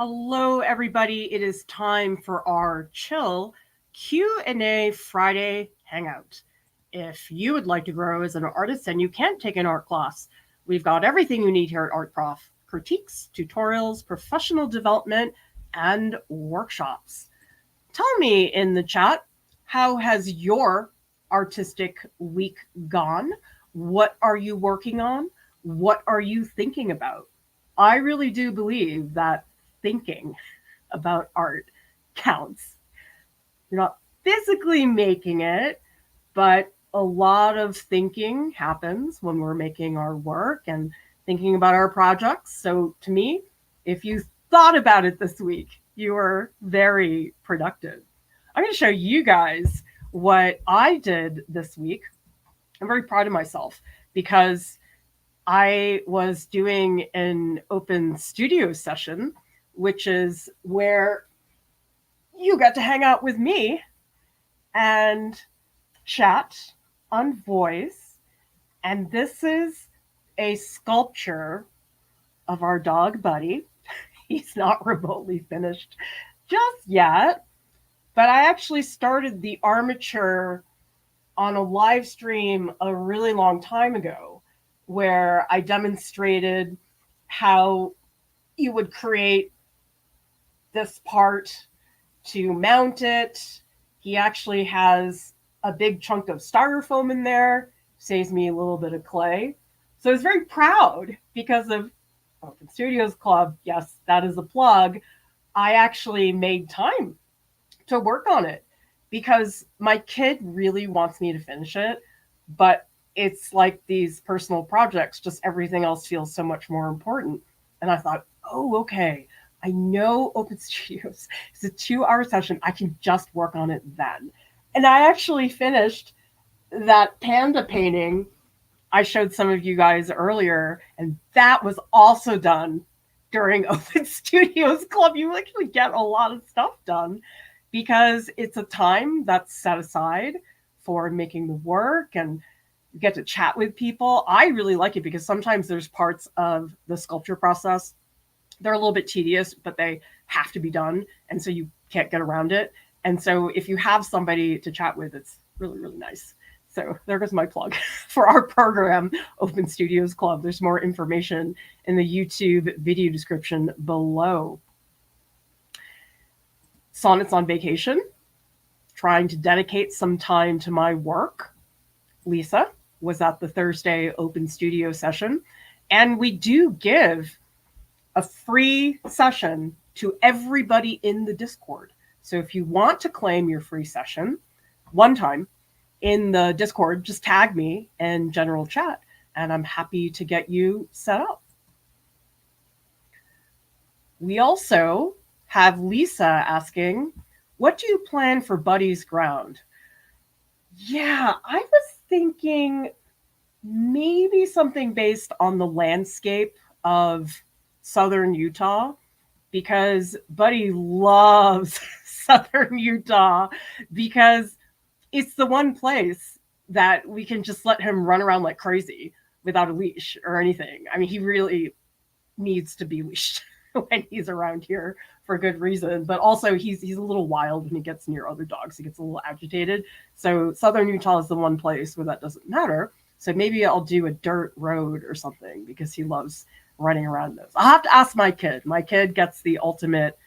Hello, everybody. It is time for our chill Q&A Friday Hangout. If you would like to grow as an artist and you can't take an art class, we've got everything you need here at Art Prof. Critiques, tutorials, professional development, and workshops. Tell me in the chat, how has your artistic week gone? What are you working on? What are you thinking about? I really do believe that thinking about art counts. You're not physically making it, but a lot of thinking happens when we're making our work and thinking about our projects. So to me, if you thought about it this week, you were very productive. I'm going to show you guys what I did this week. I'm very proud of myself because I was doing an open studio session, which is where you get to hang out with me and chat on voice. And this is a sculpture of our dog Buddy. He's not remotely finished just yet, but I actually started the armature on a live stream a really long time ago where I demonstrated how you would create this part to mount it. He actually has a big chunk of styrofoam in there, saves me a little bit of clay. So I was very proud because of Open Studios Club. Yes, that is a plug. I actually made time to work on it because my kid really wants me to finish it, but it's like these personal projects, just everything else feels so much more important. And I thought, oh, okay, I know Open Studios is a 2-hour session. I can just work on it then. And I actually finished that panda painting I showed some of you guys earlier, and that was also done during Open Studios Club. You actually get a lot of stuff done because it's a time that's set aside for making the work and you get to chat with people. I really like it because sometimes there's parts of the sculpture process, they're a little bit tedious, but they have to be done. And so you can't get around it. And so if you have somebody to chat with, it's really, really nice. So there goes my plug for our program, Open Studios Club. There's more information in the YouTube video description below. Sonnet's on vacation, trying to dedicate some time to my work. Lisa was at the Thursday Open Studio session, and we do give a free session to everybody in the Discord. So if you want to claim your free session one time in the Discord, just tag me in general chat, and I'm happy to get you set up. We also have Lisa asking, what do you plan for Buddy's ground? Yeah, I was thinking maybe something based on the landscape of southern Utah, because Buddy loves southern Utah because it's the one place that we can just let him run around like crazy without a leash or anything. I mean, he really needs to be leashed when he's around here for good reason, but also he's a little wild when he gets near other dogs. He gets a little agitated. So southern Utah is the one place where that doesn't matter. So maybe I'll do a dirt road or something because he loves running around those. I'll have to ask my kid. My kid gets the ultimate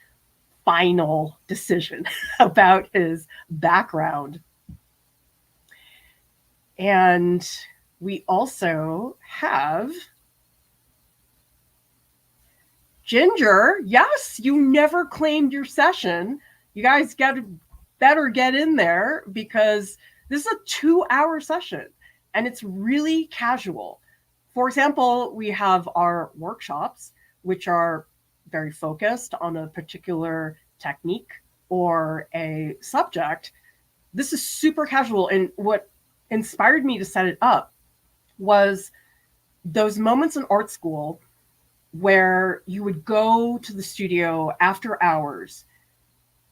final decision about his background. And we also have Ginger. Yes, you never claimed your session. You guys better get in there because this is a 2-hour session and it's really casual. For example, we have our workshops, which are very focused on a particular technique or a subject. This is super casual. And what inspired me to set it up was those moments in art school where you would go to the studio after hours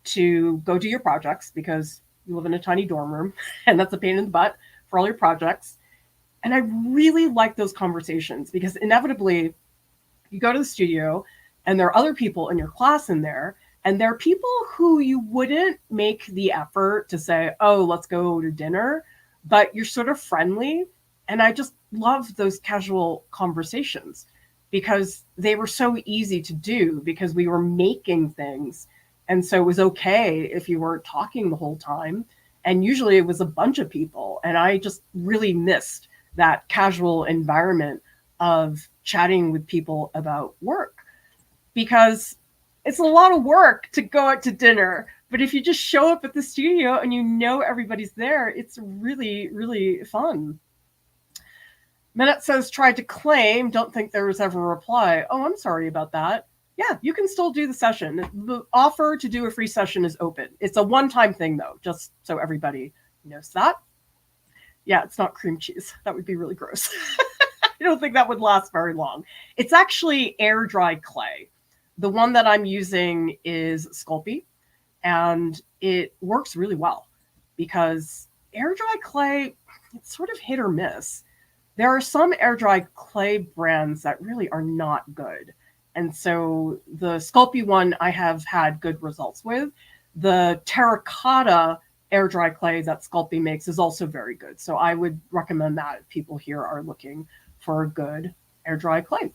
to go do your projects because you live in a tiny dorm room and that's a pain in the butt for all your projects. And I really like those conversations because inevitably you go to the studio, And there are other people in your class in there. And there are people who you wouldn't make the effort to say, oh, let's go to dinner, but you're sort of friendly. And I just love those casual conversations because they were so easy to do because we were making things. And so it was okay if you weren't talking the whole time. And usually it was a bunch of people. And I just really missed that casual environment of chatting with people about work because it's a lot of work to go out to dinner. But if you just show up at the studio and you know everybody's there, it's really, really fun. Minute says, tried to claim, don't think there was ever a reply. Oh, I'm sorry about that. Yeah, you can still do the session. The offer to do a free session is open. It's a one-time thing, though, just so everybody knows that. Yeah, it's not cream cheese. That would be really gross. I don't think that would last very long. It's actually air-dried clay. The one that I'm using is Sculpey, and it works really well because air-dried clay, it's sort of hit or miss. There are some air-dried clay brands that really are not good. And so the Sculpey one I have had good results with. The terracotta air-dried clay that Sculpey makes is also very good. So I would recommend that if people here are looking for a good air-dried clay.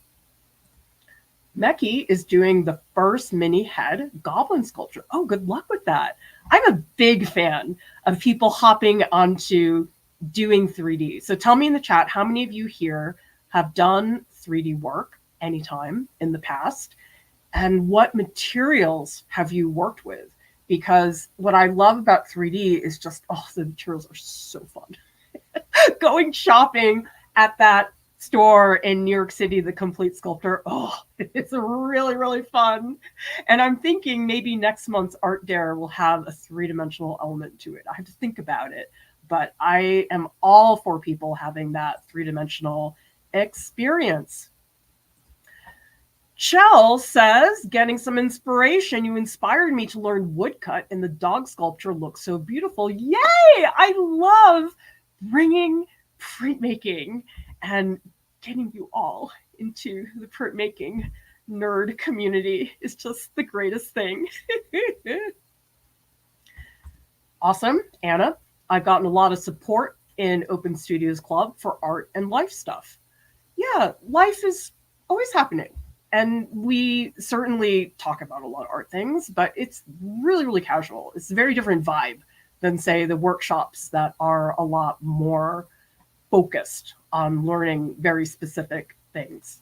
Meki is doing the first mini head goblin sculpture. Oh, good luck with that. I'm a big fan of people hopping onto doing 3D. So tell me in the chat, how many of you here have done 3D work anytime in the past? And what materials have you worked with? Because what I love about 3D is just, oh, the materials are so fun. Going shopping at that store in New York City, the Complete Sculptor, oh, it's really, really fun. And I'm thinking maybe next month's Art Dare will have a three-dimensional element to it. I have to think about it. But I am all for people having that three-dimensional experience. Chell says, getting some inspiration. You inspired me to learn woodcut, and the dog sculpture looks so beautiful. Yay! I love bringing printmaking and getting you all into the printmaking nerd community is just the greatest thing. Awesome, Anna. I've gotten a lot of support in Open Studios Club for art and life stuff. Yeah, life is always happening. And we certainly talk about a lot of art things, but it's really, really casual. It's a very different vibe than, say, the workshops that are a lot more focused on learning very specific things.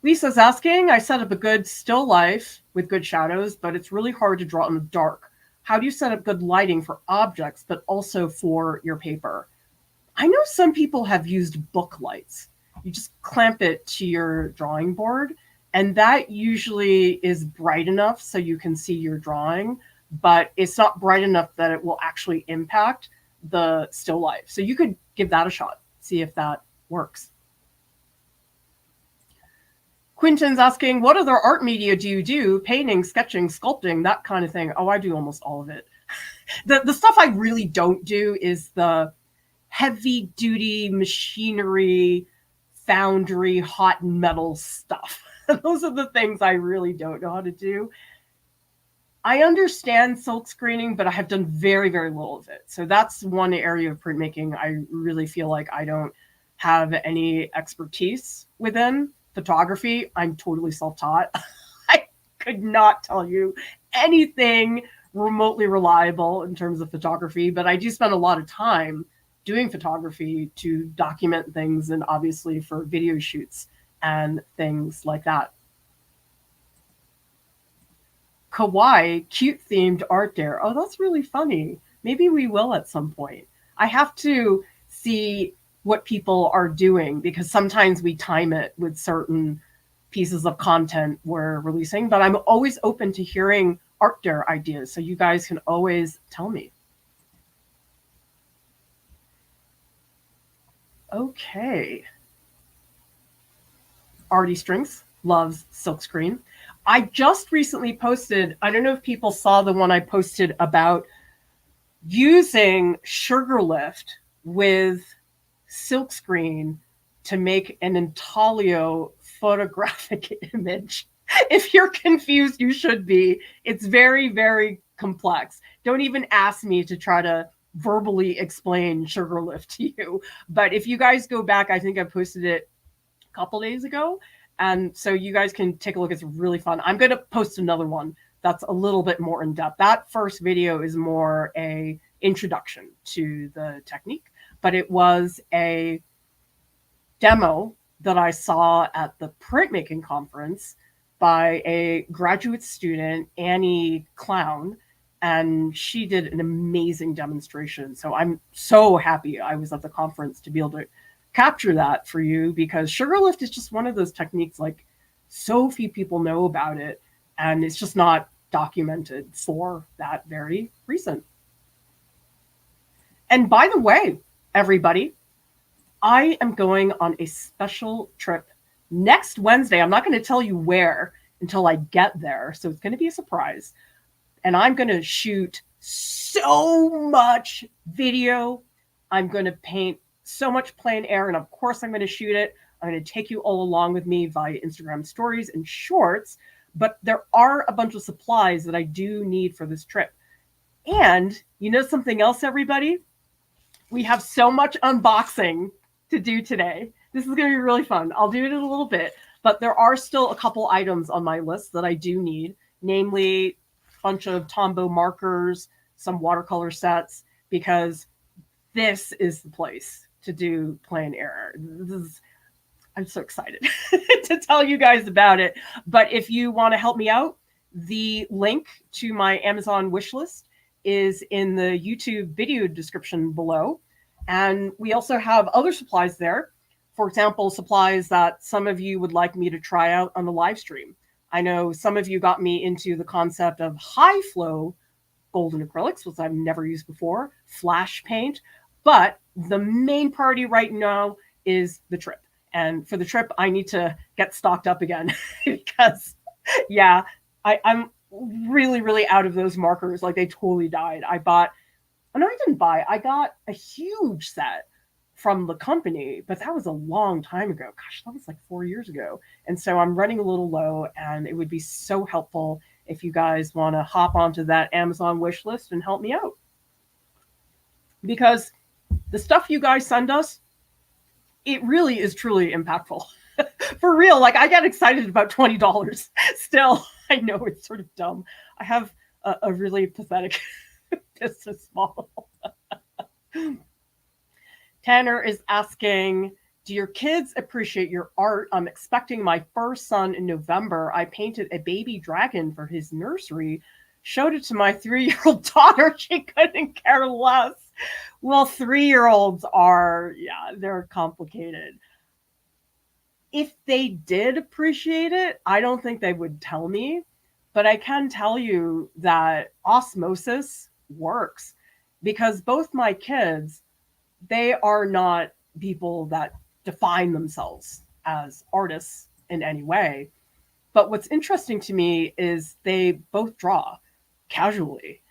Lisa's asking, I set up a good still life with good shadows, but it's really hard to draw in the dark. How do you set up good lighting for objects, but also for your paper? I know some people have used book lights. You just clamp it to your drawing board, and that usually is bright enough so you can see your drawing, but it's not bright enough that it will actually impact the still life. So you could give that a shot, see if that works. Quinton's asking, what other art media do you do? Painting, sketching, sculpting, that kind of thing. Oh, I do almost all of it. The stuff I really don't do is the heavy duty machinery, foundry, hot metal stuff. Those are the things I really don't know how to do. I understand silk screening, but I have done very, very little of it. So that's one area of printmaking I really feel like I don't have any expertise within. Photography, I'm totally self-taught. I could not tell you anything remotely reliable in terms of photography, but I do spend a lot of time doing photography to document things and obviously for video shoots and things like that. Kawaii, cute themed art dare. Oh, that's really funny. Maybe we will at some point. I have to see what people are doing because sometimes we time it with certain pieces of content we're releasing, but I'm always open to hearing art dare ideas. So you guys can always tell me. Okay. Artie Strings loves silkscreen. I just recently posted, I don't know if people saw the one I posted about using sugar lift with silkscreen to make an intaglio photographic image. If you're confused, you should be. It's very, very complex. Don't even ask me to try to verbally explain Sugarlift to you. But if you guys go back, I think I posted it a couple days ago. And so you guys can take a look. It's really fun. I'm going to post another one that's a little bit more in depth. That first video is more a introduction to the technique, but it was a demo that I saw at the printmaking conference by a graduate student, Annie Clown, and she did an amazing demonstration. So I'm so happy I was at the conference to be able to capture that for you, because Sugarlift is just one of those techniques, like so few people know about it, and it's just not documented for that very reason. And by the way, everybody, I am going on a special trip next Wednesday. I'm not going to tell you where until I get there, so it's going to be a surprise. And I'm going to shoot so much video. I'm going to paint so much plein air, and of course I'm going to shoot it. I'm going to take you all along with me via Instagram stories and shorts, but there are a bunch of supplies that I do need for this trip. And you know something else, everybody? We have so much unboxing to do today. This is going to be really fun. I'll do it in a little bit, but there are still a couple items on my list that I do need, namely a bunch of Tombow markers, some watercolor sets, because this is the place to do plein air. I'm so excited to tell you guys about it. But if you want to help me out, the link to my Amazon wish list is in the YouTube video description below. And we also have other supplies there. For example, supplies that some of you would like me to try out on the live stream. I know some of you got me into the concept of high flow golden acrylics, which I've never used before, flash paint. But the main priority right now is the trip. And for the trip, I need to get stocked up again because, yeah, I'm really, really out of those markers. Like, they totally died. I got a huge set from the company, but that was a long time ago. Gosh, that was like 4 years ago. And so I'm running a little low, and it would be so helpful if you guys want to hop onto that Amazon wish list and help me out. Because the stuff you guys send us, it really is truly impactful. For real, like, I get excited about $20 still. I know it's sort of dumb. I have a really pathetic business model. Tanner is asking, do your kids appreciate your art? I'm expecting my first son in November. I painted a baby dragon for his nursery, showed it to my 3-year-old daughter. She couldn't care less. Well, 3-year-olds are, yeah, they're complicated. If they did appreciate it, I don't think they would tell me, but I can tell you that osmosis works, because both my kids, they are not people that define themselves as artists in any way. But what's interesting to me is they both draw casually.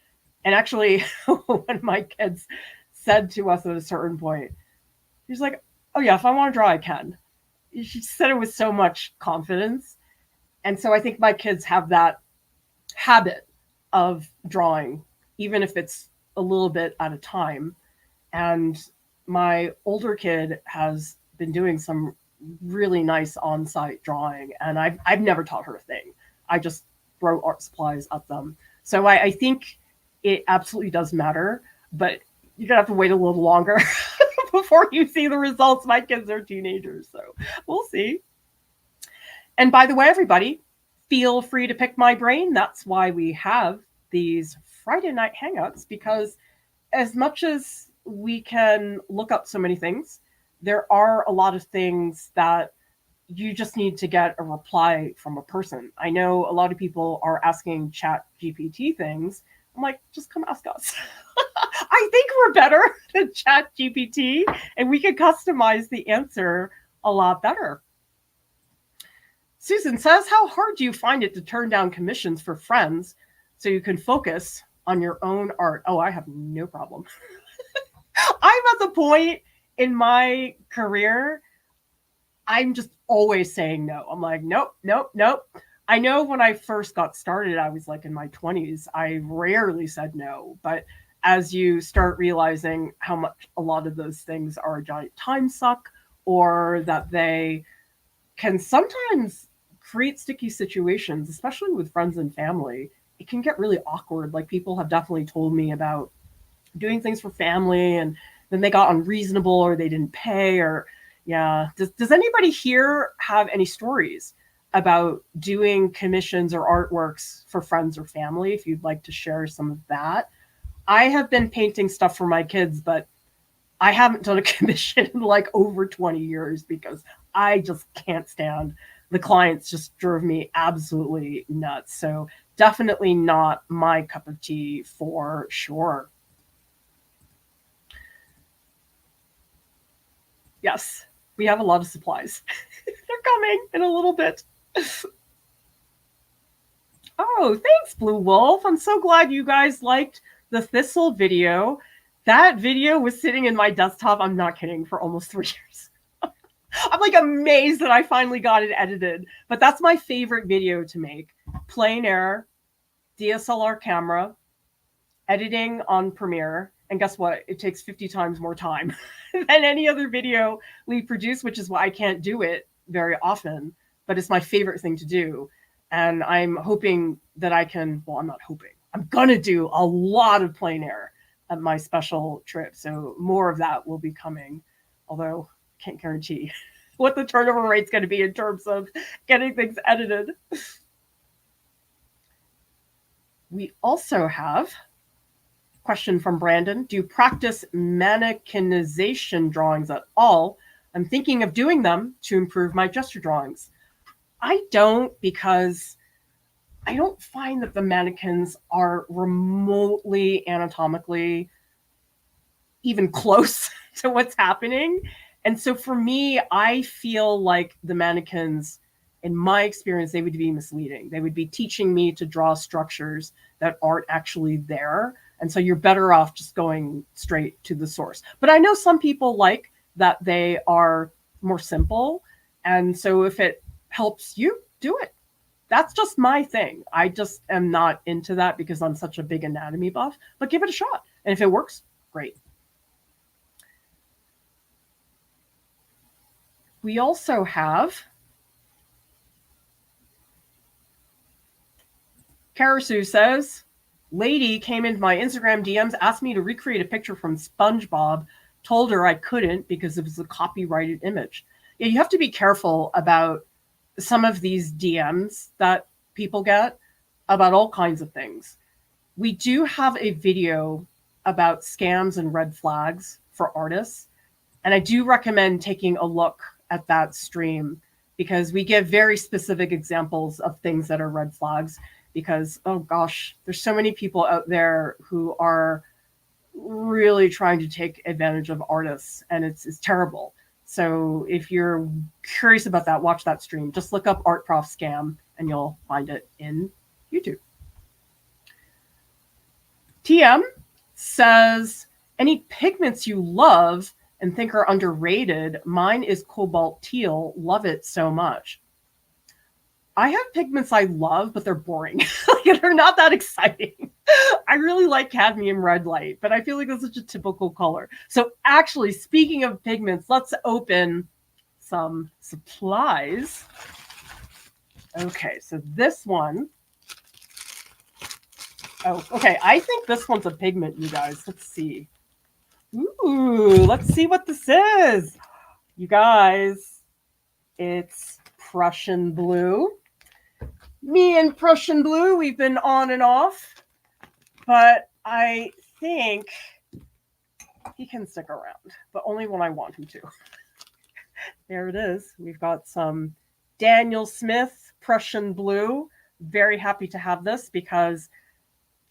And actually, one of my kids said to us at a certain point, he's like, oh yeah, if I want to draw, I can. She said it with so much confidence. And so I think my kids have that habit of drawing, even if it's a little bit at a time. And my older kid has been doing some really nice on-site drawing, and I've never taught her a thing. I just throw art supplies at them. So I think it absolutely does matter, but you're gonna have to wait a little longer before you see the results. My kids are teenagers, so we'll see. And by the way, everybody, feel free to pick my brain. That's why we have these Friday night hangouts, because as much as we can look up so many things, there are a lot of things that you just need to get a reply from a person. I know a lot of people are asking Chat GPT things. I'm like, just come ask us. I think we're better than Chat GPT, and we can customize the answer a lot better. Susan says, how hard do you find it to turn down commissions for friends so you can focus on your own art? Oh, I have no problem. I'm at the point in my career, I'm just always saying no. I'm like, nope, nope, nope. I know when I first got started, I was like in my 20s. I rarely said no. But as you start realizing how much a lot of those things are a giant time suck, or that they can sometimes create sticky situations, especially with friends and family, it can get really awkward. Like people have definitely told me about doing things for family and then they got unreasonable or they didn't pay or yeah. Does anybody here have any stories about doing commissions or artworks for friends or family? If you'd like to share some of that. I have been painting stuff for my kids, but I haven't done a commission in like over 20 years because I just can't stand the clients just drove me absolutely nuts. So definitely not my cup of tea for sure. Yes, we have a lot of supplies. They're coming in a little bit. Oh, thanks, Blue Wolf. I'm so glad you guys liked the Thistle video. That video was sitting in my desktop, I'm not kidding, for almost 3 years. I'm like amazed that I finally got it edited. But that's my favorite video to make. Plein air, DSLR camera, editing on Premiere. And guess what? It takes 50 times more time than any other video we produce, which is why I can't do it very often. But it's my favorite thing to do. And I'm hoping that I can, well, I'm not hoping. I'm going to do a lot of plein air at my special trip. So more of that will be coming, although can't guarantee what the turnover rate's going to be in terms of getting things edited. We also have a question from Brandon. Do you practice mannequinization drawings at all? I'm thinking of doing them to improve my gesture drawings. I don't, because I don't find that the mannequins are remotely anatomically even close to what's happening. And so for me, I feel like the mannequins, in my experience, they would be misleading. They would be teaching me to draw structures that aren't actually there. And so you're better off just going straight to the source. But I know some people like that they are more simple. And so if it helps you, do it. That's just my thing. I just am not into that because I'm such a big anatomy buff, but give it a shot. And if it works, great. We also have Karasu says, lady came into my Instagram DMs, asked me to recreate a picture from SpongeBob, told her I couldn't because it was a copyrighted image. Yeah, you have to be careful about some of these DMs that people get about all kinds of things. We do have a video about scams and red flags for artists. And I do recommend taking a look at that stream because we give very specific examples of things that are red flags because, oh gosh, there's so many people out there who are really trying to take advantage of artists and it's terrible. So if you're curious about that, watch that stream. Just look up Art Prof Scam and you'll find it in YouTube. TM says, any pigments you love and think are underrated? Mine is cobalt teal. Love it so much. I have pigments I love, but they're boring. They're not that exciting. I really like cadmium red light, but I feel like that's such a typical color. So actually, speaking of pigments, let's open some supplies. Okay, so this one. Oh, okay. I think this one's a pigment, you guys. Let's see. Ooh, let's see what this is. You guys, it's Prussian blue. Me and Prussian blue, we've been on and off, but I think he can stick around, but only when I want him to. There it is. We've got some Daniel Smith Prussian blue. Very happy to have this because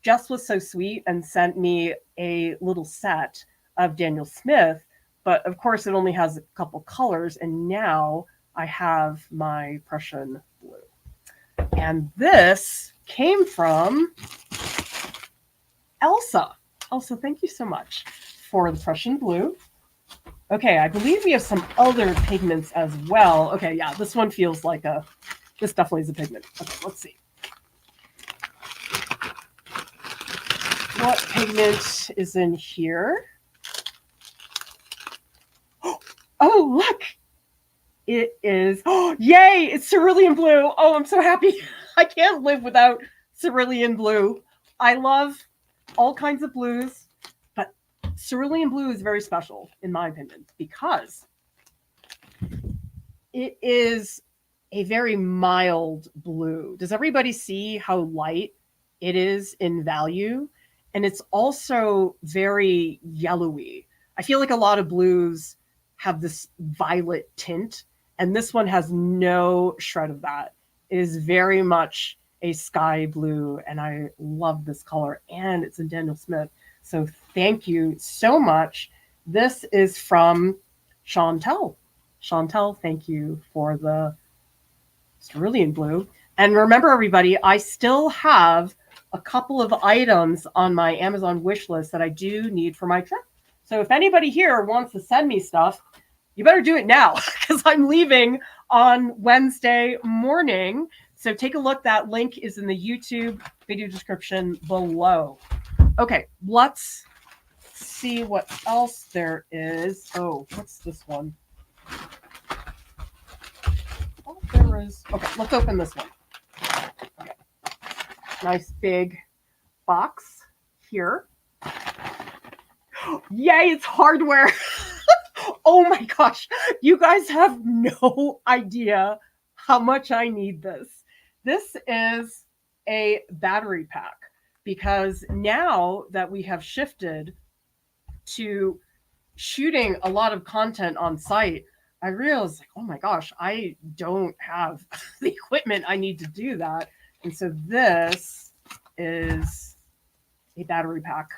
Jess was so sweet and sent me a little set of Daniel Smith, but of course it only has a couple colors, and now I have my Prussian blue. And this came from Elsa. Elsa, thank you so much for the Prussian blue. Okay, I believe we have some other pigments as well. Okay, yeah, this one feels like this definitely is a pigment. Okay, let's see. What pigment is in here? Oh, look! It is, oh, yay! It's cerulean blue. Oh, I'm so happy. I can't live without cerulean blue. I love all kinds of blues, but cerulean blue is very special, in my opinion, because it is a very mild blue. Does everybody see how light it is in value? And it's also very yellowy. I feel like a lot of blues have this violet tint, and this one has no shred of that. It is very much a sky blue, and I love this color, and it's in Daniel Smith. So thank you so much. This is from Chantel. Chantel, thank you for the cerulean blue. And remember, everybody, I still have a couple of items on my Amazon wish list that I do need for my trip. So if anybody here wants to send me stuff, you better do it now because I'm leaving on Wednesday morning. So take a look. That link is in the YouTube video description below. Okay, let's see what else there is. Oh, what's this one? Oh, there is. Okay, let's open this one. Okay. Nice big box here. Yay, it's hardware. Oh my gosh, you guys have no idea how much I need this. This is a battery pack because now that we have shifted to shooting a lot of content on site, I realized, like, oh my gosh, I don't have the equipment I need to do that. And so this is a battery pack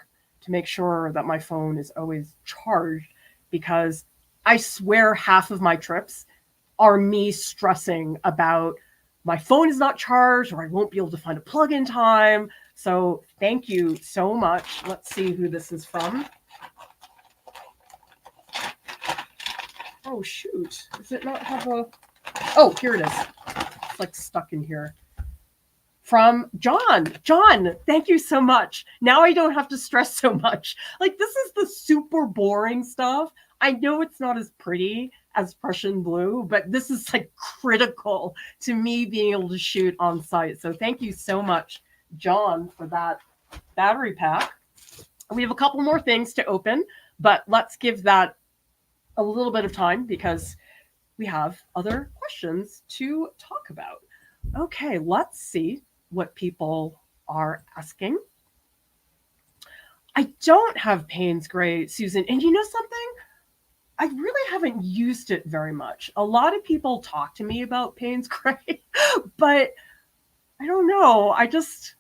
to make sure that my phone is always charged, because I swear half of my trips are me stressing about my phone is not charged or I won't be able to find a plug in time. So thank you so much. Let's see who this is from. Oh, shoot. Does it not have a... Oh, here it is. It's like stuck in here. From John. John, thank you so much. Now I don't have to stress so much. Like, this is the super boring stuff. I know it's not as pretty as Prussian blue, but this is like critical to me being able to shoot on site. So thank you so much, John, for that battery pack. We have a couple more things to open, but let's give that a little bit of time because we have other questions to talk about. Okay, let's see what people are asking. I don't have Payne's Gray, Susan. And you know something? I really haven't used it very much. A lot of people talk to me about Payne's Gray, but I don't know. I just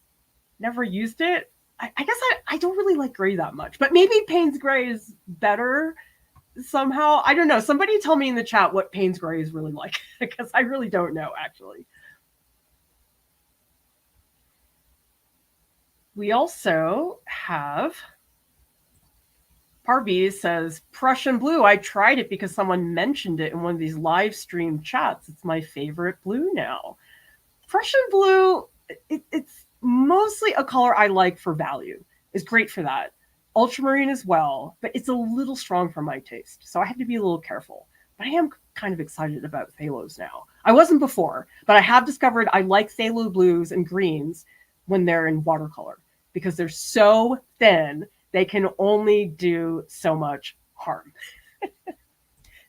never used it. I guess I don't really like gray that much, but maybe Payne's Gray is better somehow. I don't know. Somebody tell me in the chat what Payne's Gray is really like, because I really don't know, actually. We also have... Parby says, Prussian blue. I tried it because someone mentioned it in one of these live stream chats. It's my favorite blue now. Prussian blue, it's mostly a color I like for value. It's great for that. Ultramarine as well, but it's a little strong for my taste. So I have to be a little careful. But I am kind of excited about phthalos now. I wasn't before, but I have discovered I like phthalo blues and greens when they're in watercolor because they're so thin. They can only do so much harm.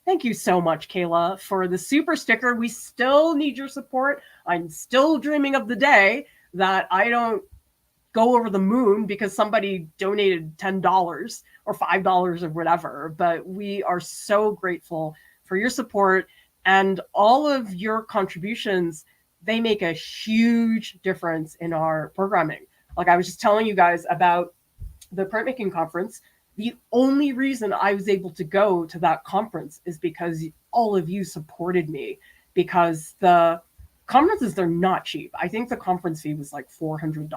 Thank you so much, Kayla, for the super sticker. We still need your support. I'm still dreaming of the day that I don't go over the moon because somebody donated $10 or $5 or whatever. But we are so grateful for your support and all of your contributions. They make a huge difference in our programming. Like I was just telling you guys about the Printmaking conference. The only reason I was able to go to that conference is because all of you supported me, because the conferences, they're not cheap. I think the conference fee was like $400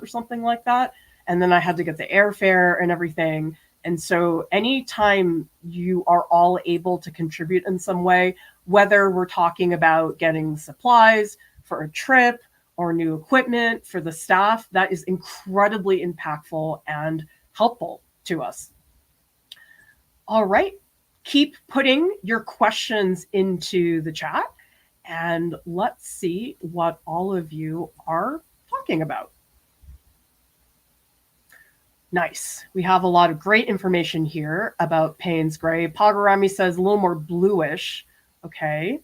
or something like that. And then I had to get the airfare and everything. And so anytime you are all able to contribute in some way, whether we're talking about getting supplies for a trip or new equipment for the staff, that is incredibly impactful and helpful to us. All right. Keep putting your questions into the chat and let's see what all of you are talking about. Nice. We have a lot of great information here about Payne's Gray. Pagarami says a little more bluish. Okay.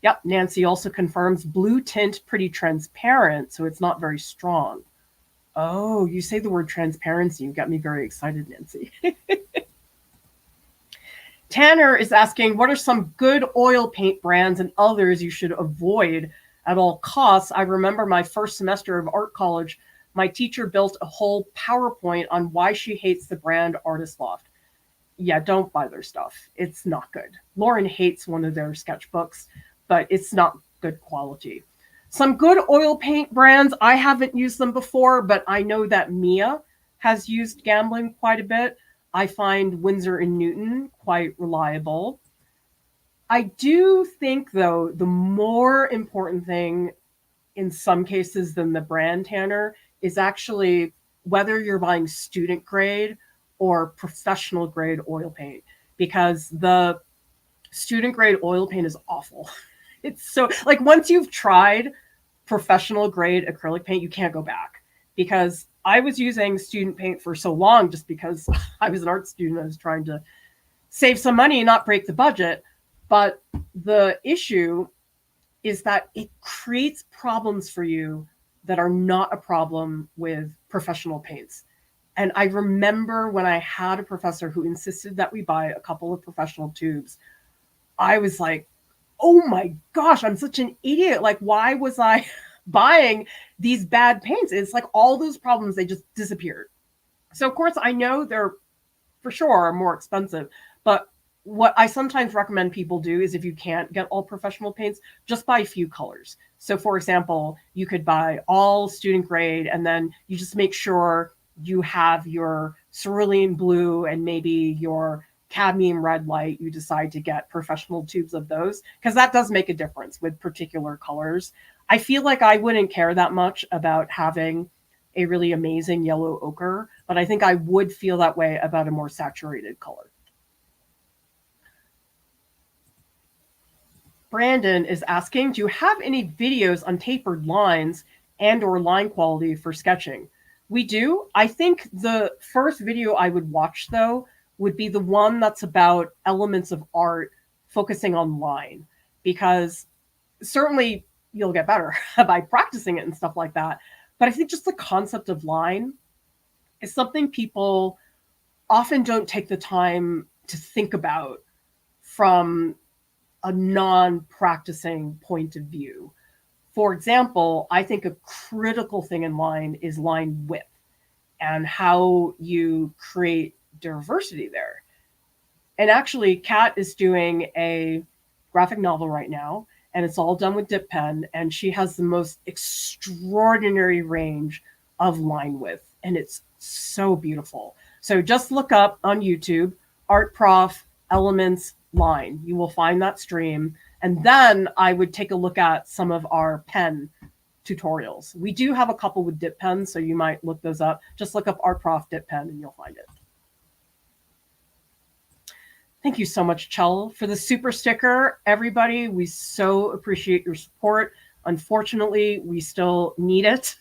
Yep. Nancy also confirms blue tint, pretty transparent, so it's not very strong. Oh, you say the word transparency. You got me very excited, Nancy. Tanner is asking, what are some good oil paint brands and others you should avoid at all costs? I remember my first semester of art college, my teacher built a whole PowerPoint on why she hates the brand Artist Loft. Yeah, don't buy their stuff. It's not good. Lauren hates one of their sketchbooks, but it's not good quality. Some good oil paint brands, I haven't used them before, but I know that Mia has used Gamblin quite a bit. I find Winsor & Newton quite reliable. I do think, though, the more important thing in some cases than the brand, Tanner, is actually whether you're buying student grade or professional grade oil paint, because the student grade oil paint is awful. It's so, like, once you've tried professional grade acrylic paint, you can't go back, because I was using student paint for so long just because I was an art student. I was trying to save some money and not break the budget. But the issue is that it creates problems for you that are not a problem with professional paints. And I remember when I had a professor who insisted that we buy a couple of professional tubes, I was like, oh my gosh, I'm such an idiot. Like, why was I buying these bad paints? It's like all those problems, they just disappeared. So of course I know they're for sure more expensive, but what I sometimes recommend people do is, if you can't get all professional paints, just buy a few colors. So for example, you could buy all student grade, and then you just make sure you have your cerulean blue and maybe your cadmium red light. You decide to get professional tubes of those, because that does make a difference with particular colors. I feel like I wouldn't care that much about having a really amazing yellow ochre, but I think I would feel that way about a more saturated color. Brandon is asking, do you have any videos on tapered lines and or line quality for sketching? We do. I think the first video I would watch, though, would be the one that's about elements of art focusing on line, because certainly you'll get better by practicing it and stuff like that. But I think just the concept of line is something people often don't take the time to think about from a non-practicing point of view. For example, I think a critical thing in line is line width and how you create diversity there. And actually, Kat is doing a graphic novel right now, and it's all done with dip pen, and she has the most extraordinary range of line width, and it's so beautiful. So just look up on YouTube, Art Prof Elements Line. You will find that stream. And then I would take a look at some of our pen tutorials. We do have a couple with dip pens, so you might look those up. Just look up Art Prof dip pen and you'll find it. Thank you so much, Chell, for the super sticker. Everybody, we so appreciate your support. Unfortunately, we still need it,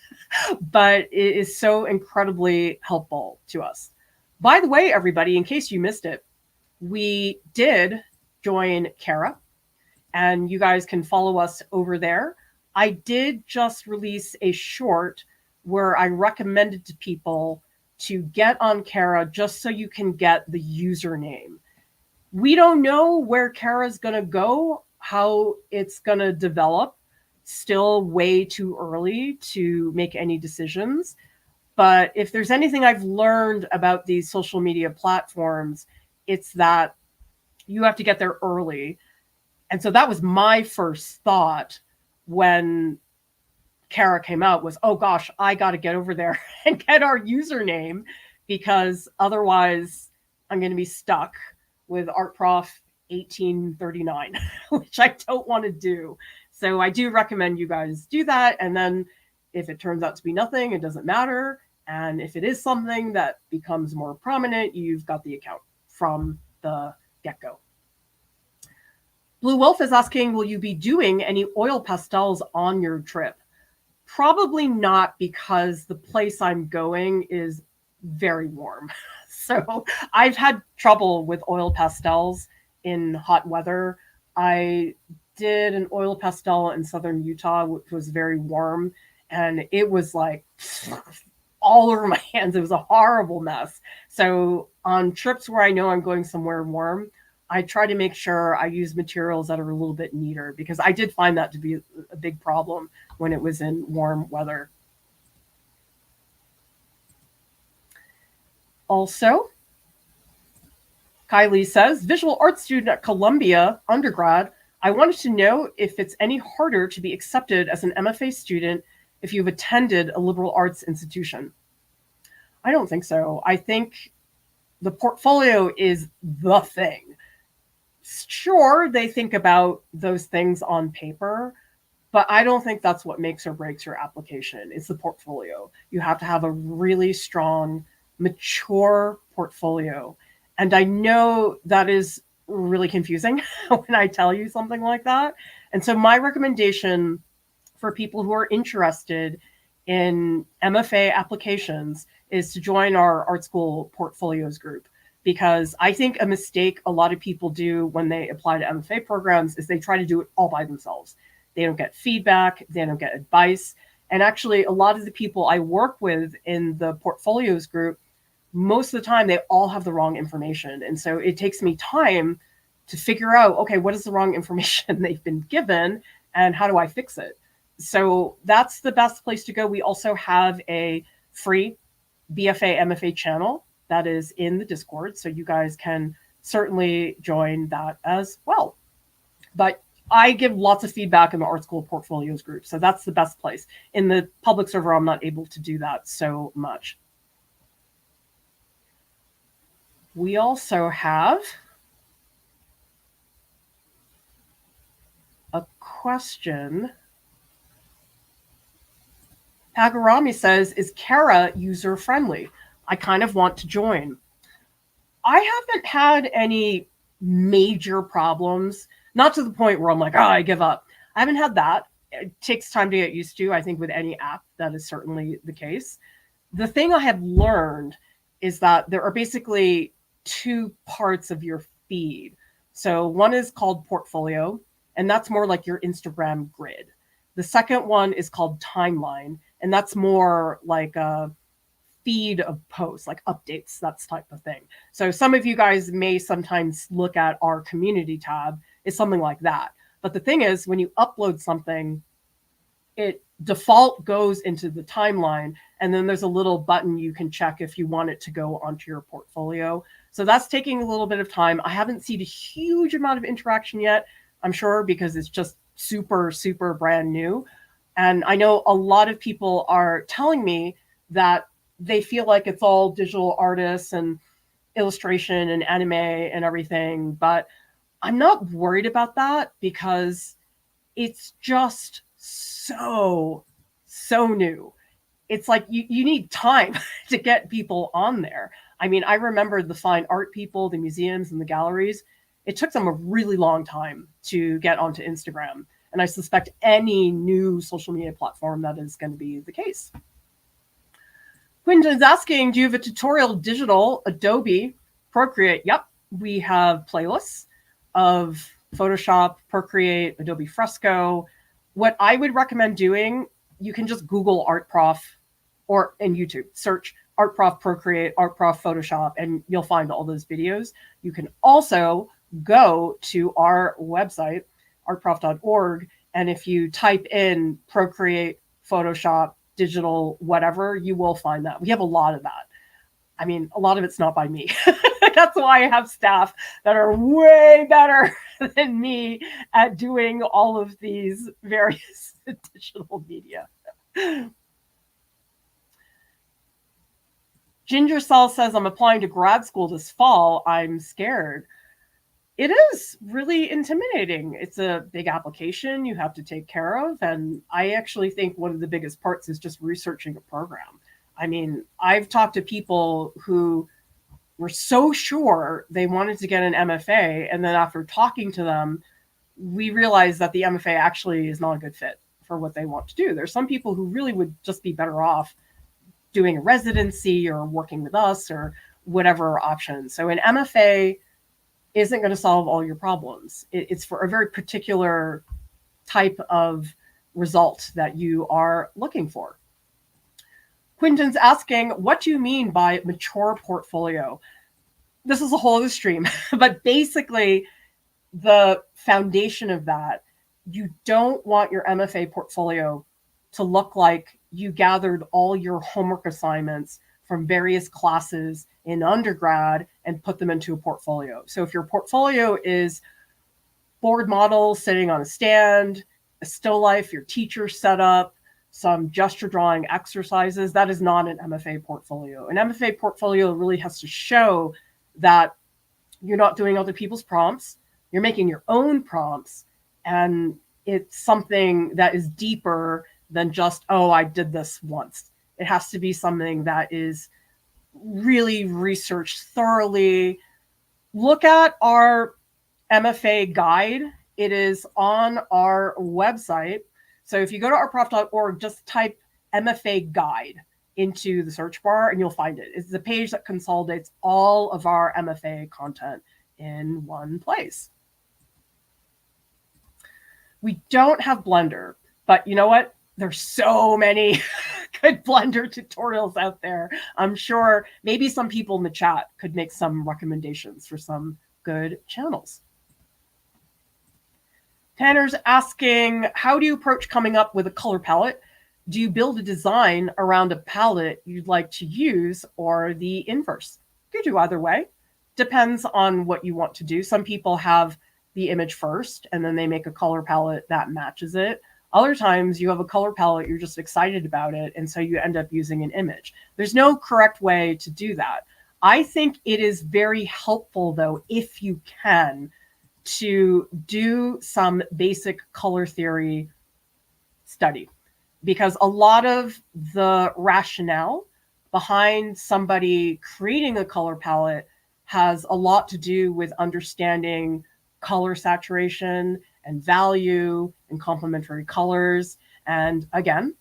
but it is so incredibly helpful to us. By the way, everybody, in case you missed it, we did join Kara, and you guys can follow us over there. I did just release a short where I recommended to people to get on Kara just so you can get the username. We don't know where Kara's going to go, how it's going to develop. Still way too early to make any decisions. But if there's anything I've learned about these social media platforms, it's that you have to get there early. And so that was my first thought when Kara came out was, oh gosh, I got to get over there and get our username, because otherwise I'm going to be stuck with Art Prof 1839, which I don't want to do. So I do recommend you guys do that. And then if it turns out to be nothing, it doesn't matter. And if it is something that becomes more prominent, you've got the account from the get-go. Blue Wolf is asking, will you be doing any oil pastels on your trip? Probably not, because the place I'm going is very warm. So I've had trouble with oil pastels in hot weather. I did an oil pastel in southern Utah, which was very warm, and it was like all over my hands. It was a horrible mess. So on trips where I know I'm going somewhere warm, I try to make sure I use materials that are a little bit neater, because I did find that to be a big problem when it was in warm weather. Also, Kylie says, visual art student at Columbia undergrad. I wanted to know if it's any harder to be accepted as an MFA student if you've attended a liberal arts institution. I don't think so. I think the portfolio is the thing. Sure, they think about those things on paper, but I don't think that's what makes or breaks your application. It's the portfolio. You have to have a really strong, mature portfolio. And I know that is really confusing when I tell you something like that. And so my recommendation for people who are interested in MFA applications is to join our art school portfolios group. Because I think a mistake a lot of people do when they apply to MFA programs is they try to do it all by themselves. They don't get feedback, they don't get advice. And actually, a lot of the people I work with in the portfolios group, most of the time, they all have the wrong information. And so it takes me time to figure out, okay, what is the wrong information they've been given and how do I fix it? So that's the best place to go. We also have a free BFA MFA channel that is in the Discord, so you guys can certainly join that as well. But I give lots of feedback in the art school portfolios group, so that's the best place. In the public server, I'm not able to do that so much. We also have a question. Pagarami says, is Kara user-friendly? I kind of want to join. I haven't had any major problems, not to the point where I'm like, oh, I give up. I haven't had that. It takes time to get used to. I think with any app, that is certainly the case. The thing I have learned is that there are basically two parts of your feed. So one is called portfolio, and that's more like your Instagram grid. The second one is called timeline, and that's more like a feed of posts, like updates, that type of thing. So some of you guys may sometimes look at our community tab. It's something like that. But the thing is, when you upload something, it default goes into the timeline, and then there's a little button you can check if you want it to go onto your portfolio. So that's taking a little bit of time. I haven't seen a huge amount of interaction yet, I'm sure, because it's just super, super brand new. And I know a lot of people are telling me that they feel like it's all digital artists and illustration and anime and everything, but I'm not worried about that because it's just so new. It's like you need time to get people on there. I mean, I remember the fine art people, the museums and the galleries. It took them a really long time to get onto Instagram. And I suspect any new social media platform that is going to be the case. Quinton's asking, do you have a tutorial digital Adobe Procreate? Yep, we have playlists of Photoshop, Procreate, Adobe Fresco. What I would recommend doing, you can just Google Art Prof or in YouTube, search Art Prof Procreate, Art Prof Photoshop, and you'll find all those videos. You can also go to our website, artprof.org, and if you type in Procreate, Photoshop, digital, whatever, you will find that. We have a lot of that. I mean, a lot of it's not by me. That's why I have staff that are way better than me at doing all of these various digital media. Ginger Cell says, I'm applying to grad school this fall. I'm scared. It is really intimidating. It's a big application you have to take care of. And I actually think one of the biggest parts is just researching a program. I mean, I've talked to people who were so sure they wanted to get an MFA. And then after talking to them, we realized that the MFA actually is not a good fit for what they want to do. There's some people who really would just be better off doing a residency or working with us or whatever option. So an MFA isn't going to solve all your problems. It's for a very particular type of result that you are looking for. Quinton's asking, what do you mean by mature portfolio? This is a whole other stream, but basically the foundation of that, you don't want your MFA portfolio to look like you gathered all your homework assignments from various classes in undergrad and put them into a portfolio. So if your portfolio is board models sitting on a stand, a still life your teacher set up, some gesture drawing exercises, that is not an MFA portfolio. An MFA portfolio really has to show that you're not doing other people's prompts, you're making your own prompts, and it's something that is deeper than just, oh, I did this once. It has to be something that is really researched thoroughly. Look at our MFA guide. It is on our website. So if you go to artprof.org, just type MFA guide into the search bar and you'll find it. It's the page that consolidates all of our MFA content in one place. We don't have Blender, but you know what? There's so many good Blender tutorials out there. I'm sure maybe some people in the chat could make some recommendations for some good channels. Tanner's asking, how do you approach coming up with a color palette? Do you build a design around a palette you'd like to use, or the inverse? You could do either way. Depends on what you want to do. Some people have the image first, and then they make a color palette that matches it. Other times you have a color palette, you're just excited about it, and so you end up using an image. There's no correct way to do that. I think it is very helpful, though, if you can, to do some basic color theory study, because a lot of the rationale behind somebody creating a color palette has a lot to do with understanding color saturation and value and complementary colors. And again,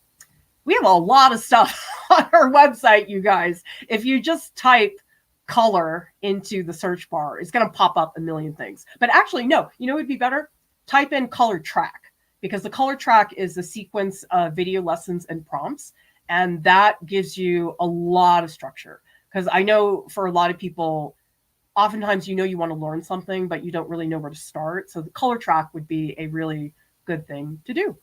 we have a lot of stuff on our website, you guys. If you just type color into the search bar, it's going to pop up a million things. But actually, no, you know what would be better? Type in color track, because the color track is a sequence of video lessons and prompts. And that gives you a lot of structure. Because I know for a lot of people, oftentimes, you know, you want to learn something, but you don't really know where to start. So the color track would be a really good thing to do.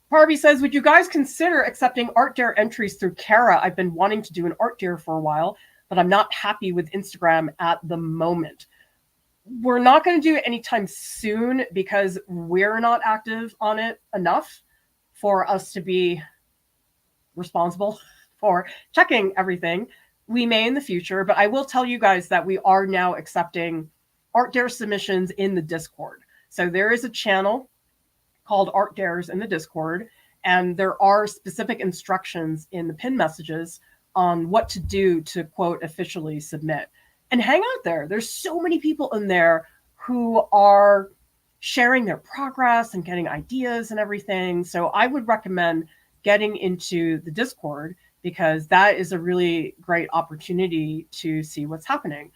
Harvey says, would you guys consider accepting Art Dare entries through Clara? I've been wanting to do an Art Dare for a while, but I'm not happy with Instagram at the moment. We're not going to do it anytime soon because we're not active on it enough for us to be responsible for checking everything. We may in the future, but I will tell you guys that we are now accepting Art Dare submissions in the Discord. So there is a channel called Art Dares in the Discord, and there are specific instructions in the pin messages on what to do to, quote, officially submit. And hang out there. There's so many people in there who are sharing their progress and getting ideas and everything. So I would recommend getting into the Discord, because that is a really great opportunity to see what's happening.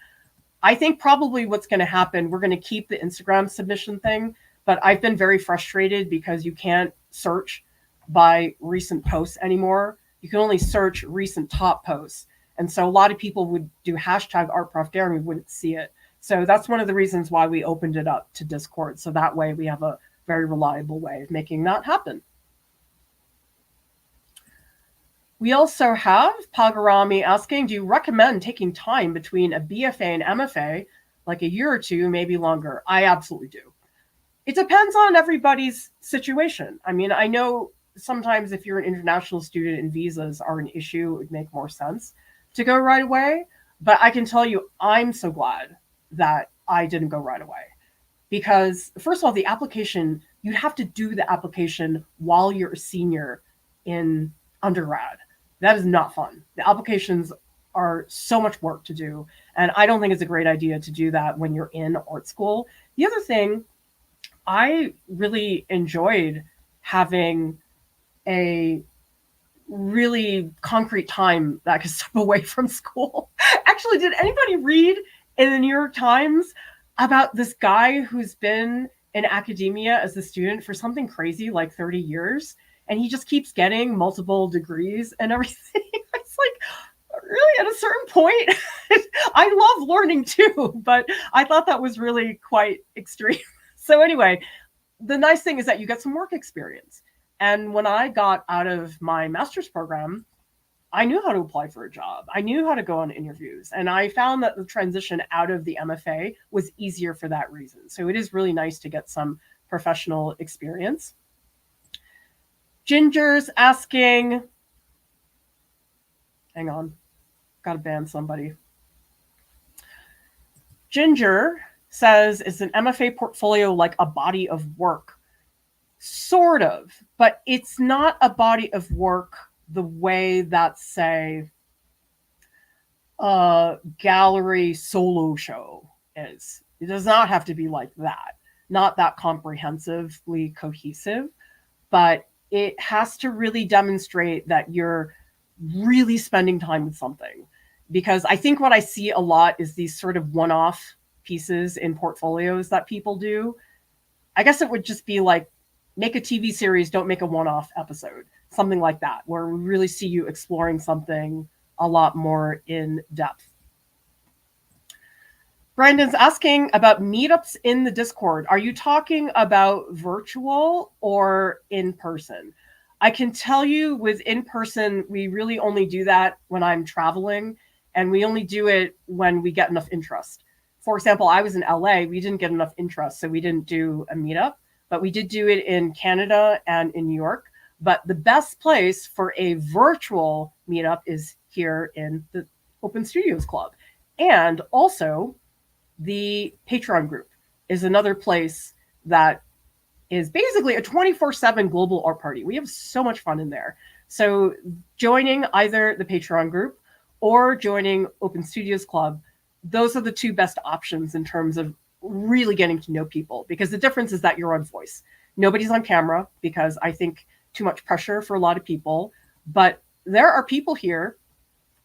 I think probably what's going to happen, we're going to keep the Instagram submission thing, but I've been very frustrated because you can't search by recent posts anymore. You can only search recent top posts. And so a lot of people would do hashtag ArtProfDare and we wouldn't see it. So that's one of the reasons why we opened it up to Discord. So that way we have a very reliable way of making that happen. We also have Pagarami asking, do you recommend taking time between a BFA and MFA, like a year or two, maybe longer? I absolutely do. It depends on everybody's situation. I mean, I know sometimes if you're an international student and visas are an issue, it would make more sense. to go right away. But I can tell you, I'm so glad that I didn't go right away because, first of all, the application, you have to do the application while you're a senior in undergrad. That is not fun. The applications are so much work to do. And I don't think it's a great idea to do that when you're in art school. The other thing, I really enjoyed having a really concrete time that I could step away from school. Actually, did anybody read in the New York Times about this guy who's been in academia as a student for something crazy like 30 years? And he just keeps getting multiple degrees and everything. It's like, really, at a certain point, I love learning too, but I thought that was really quite extreme. So anyway, the nice thing is that you get some work experience. And when I got out of my master's program, I knew how to apply for a job. I knew how to go on interviews. And I found that the transition out of the MFA was easier for that reason. So it is really nice to get some professional experience. Ginger's asking, hang on, gotta ban somebody. Ginger says, is an MFA portfolio like a body of work? Sort of, but it's not a body of work the way that, say, a gallery solo show is. It does not have to be like that. Not that comprehensively cohesive, but it has to really demonstrate that you're really spending time with something. Because I think what I see a lot is these sort of one-off pieces in portfolios that people do. I guess it would just be like, make a TV series, don't make a one-off episode, something like that, where we really see you exploring something a lot more in depth. Brandon's asking about meetups in the Discord. Are you talking about virtual or in person? I can tell you with in person, we really only do that when I'm traveling, and we only do it when we get enough interest. For example, I was in LA, we didn't get enough interest, so we didn't do a meetup. But we did do it in Canada and in New York. But the best place for a virtual meetup is here in the Open Studios Club. And also, the Patreon group is another place that is basically a 24/7 global art party. We have so much fun in there. So joining either the Patreon group or joining Open Studios Club, those are the two best options in terms of really getting to know people, because the difference is that you're on voice. Nobody's on camera because I think too much pressure for a lot of people. But there are people here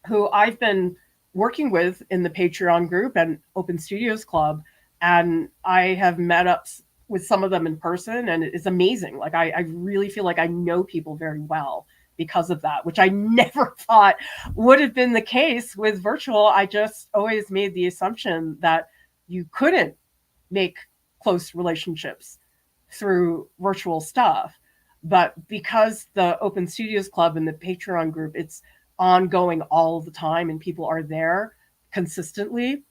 who I've been working with in the Patreon group and Open Studios Club, and I have met up with some of them in person, and it's amazing. Like I really feel like I know people very well because of that, which I never thought would have been the case with virtual. I just always made the assumption that you couldn't make close relationships through virtual stuff. But because the Open Studios Club and the Patreon group, it's ongoing all the time and people are there consistently.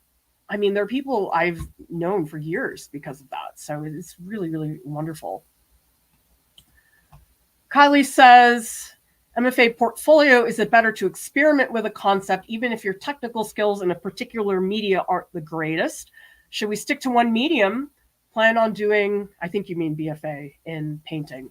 I mean, there are people I've known for years because of that. So it's really, really wonderful. Kylie says, MFA portfolio, is it better to experiment with a concept even if your technical skills in a particular media aren't the greatest? Should we stick to one medium? Plan on doing, I think you mean BFA in painting.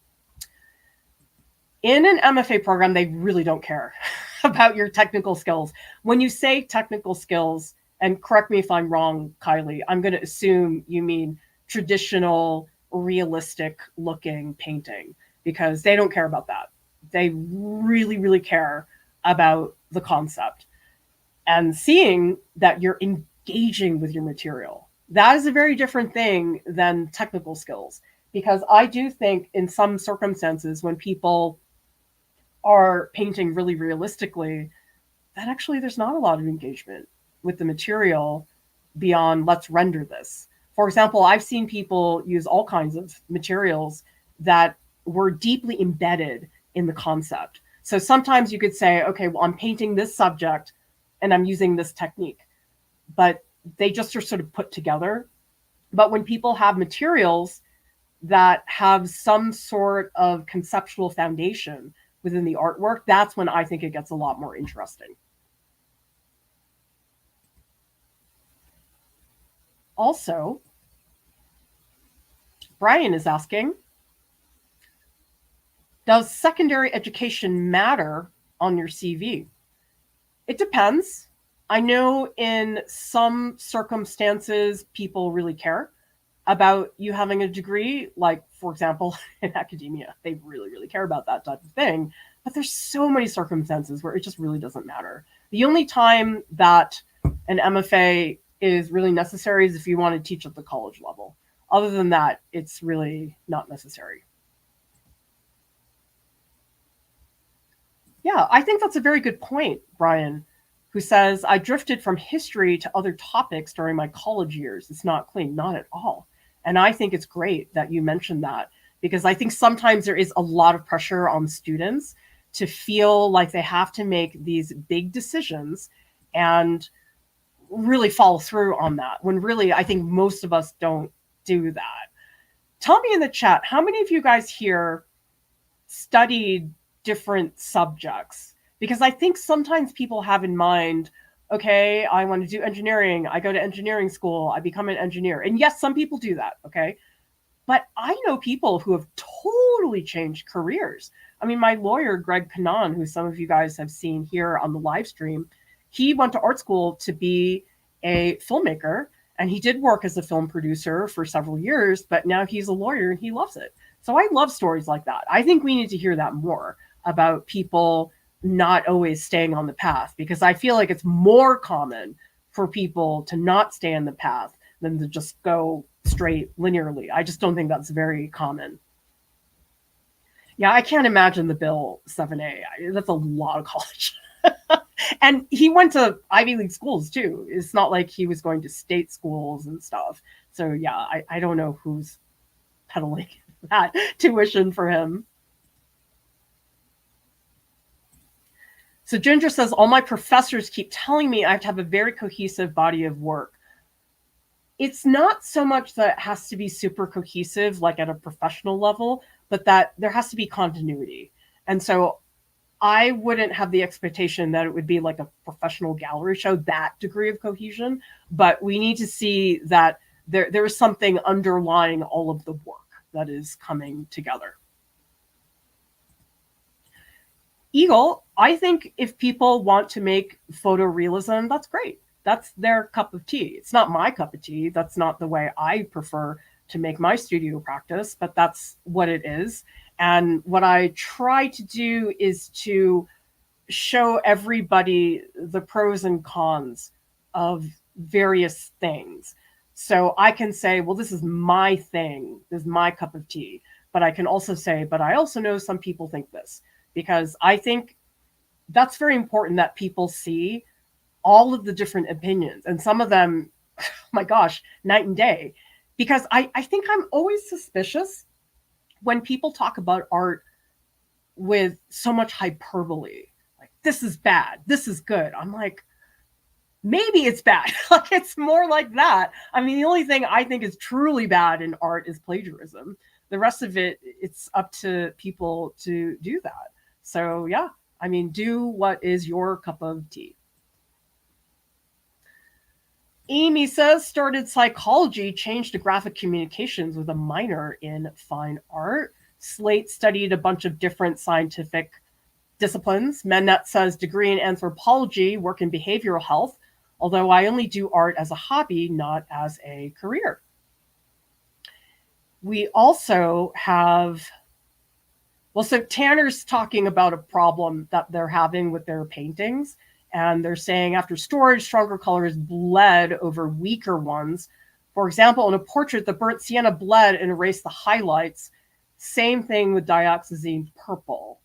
In an MFA program, they really don't care about your technical skills. When you say technical skills, and correct me if I'm wrong, Kylie, I'm going to assume you mean traditional, realistic looking painting, because they don't care about that. They really, really care about the concept and seeing that you're engaging with your material. That is a very different thing than technical skills, because I do think in some circumstances when people are painting really realistically, that actually there's not a lot of engagement with the material beyond let's render this. For example, I've seen people use all kinds of materials that were deeply embedded in the concept. So sometimes you could say, okay, well, I'm painting this subject and I'm using this technique, but they just are sort of put together. But when people have materials that have some sort of conceptual foundation within the artwork, that's when I think it gets a lot more interesting. Also, Brian is asking, does secondary education matter on your CV? It depends. I know in some circumstances, people really care about you having a degree. Like, for example, in academia, they really, really care about that type of thing. But there's so many circumstances where it just really doesn't matter. The only time that an MFA is really necessary is if you want to teach at the college level. Other than that, it's really not necessary. Yeah, I think that's a very good point, Brian, who says, I drifted from history to other topics during my college years. It's not clean, not at all. And I think it's great that you mentioned that because I think sometimes there is a lot of pressure on students to feel like they have to make these big decisions and really follow through on that when really I think most of us don't do that. Tell me in the chat, how many of you guys here studied different subjects? Because I think sometimes people have in mind, okay, I want to do engineering. I go to engineering school. I become an engineer. And yes, some people do that. Okay. But I know people who have totally changed careers. I mean, my lawyer, Greg Kanan, who some of you guys have seen here on the live stream, he went to art school to be a filmmaker. And he did work as a film producer for several years, but now he's a lawyer and he loves it. So I love stories like that. I think we need to hear that more about people not always staying on the path, because I feel like it's more common for people to not stay on the path than to just go straight linearly. I just don't think that's very common. Yeah, I can't imagine the bill 7A. That's a lot of college. And he went to Ivy League schools too. It's not like he was going to state schools and stuff. So yeah, I don't know who's peddling that tuition for him. So Ginger says, all my professors keep telling me I have to have a very cohesive body of work. It's not so much that it has to be super cohesive, like at a professional level, but that there has to be continuity. And so I wouldn't have the expectation that it would be like a professional gallery show, that degree of cohesion, but we need to see that there is something underlying all of the work that is coming together. Eagle, I think if people want to make photorealism, that's great. That's their cup of tea. It's not my cup of tea. That's not the way I prefer to make my studio practice, but that's what it is. And what I try to do is to show everybody the pros and cons of various things. So I can say, well, this is my thing. This is my cup of tea. But I can also say, but I also know some people think this, because I think that's very important that people see all of the different opinions. And some of them, oh my gosh, night and day. Because I think I'm always suspicious when people talk about art with so much hyperbole, like this is bad, this is good. I'm like, maybe it's bad. Like it's more like that. I mean, the only thing I think is truly bad in art is plagiarism. The rest of it, it's up to people to do that. So yeah, I mean, do what is your cup of tea. Amy says, started psychology, changed to graphic communications with a minor in fine art. Slate studied a bunch of different scientific disciplines. Manette says, degree in anthropology, work in behavioral health, although I only do art as a hobby, not as a career. We also have, well, so Tanner's talking about a problem that they're having with their paintings. And they're saying after storage, stronger colors bled over weaker ones. For example, in a portrait, the burnt sienna bled and erased the highlights. Same thing with dioxazine purple.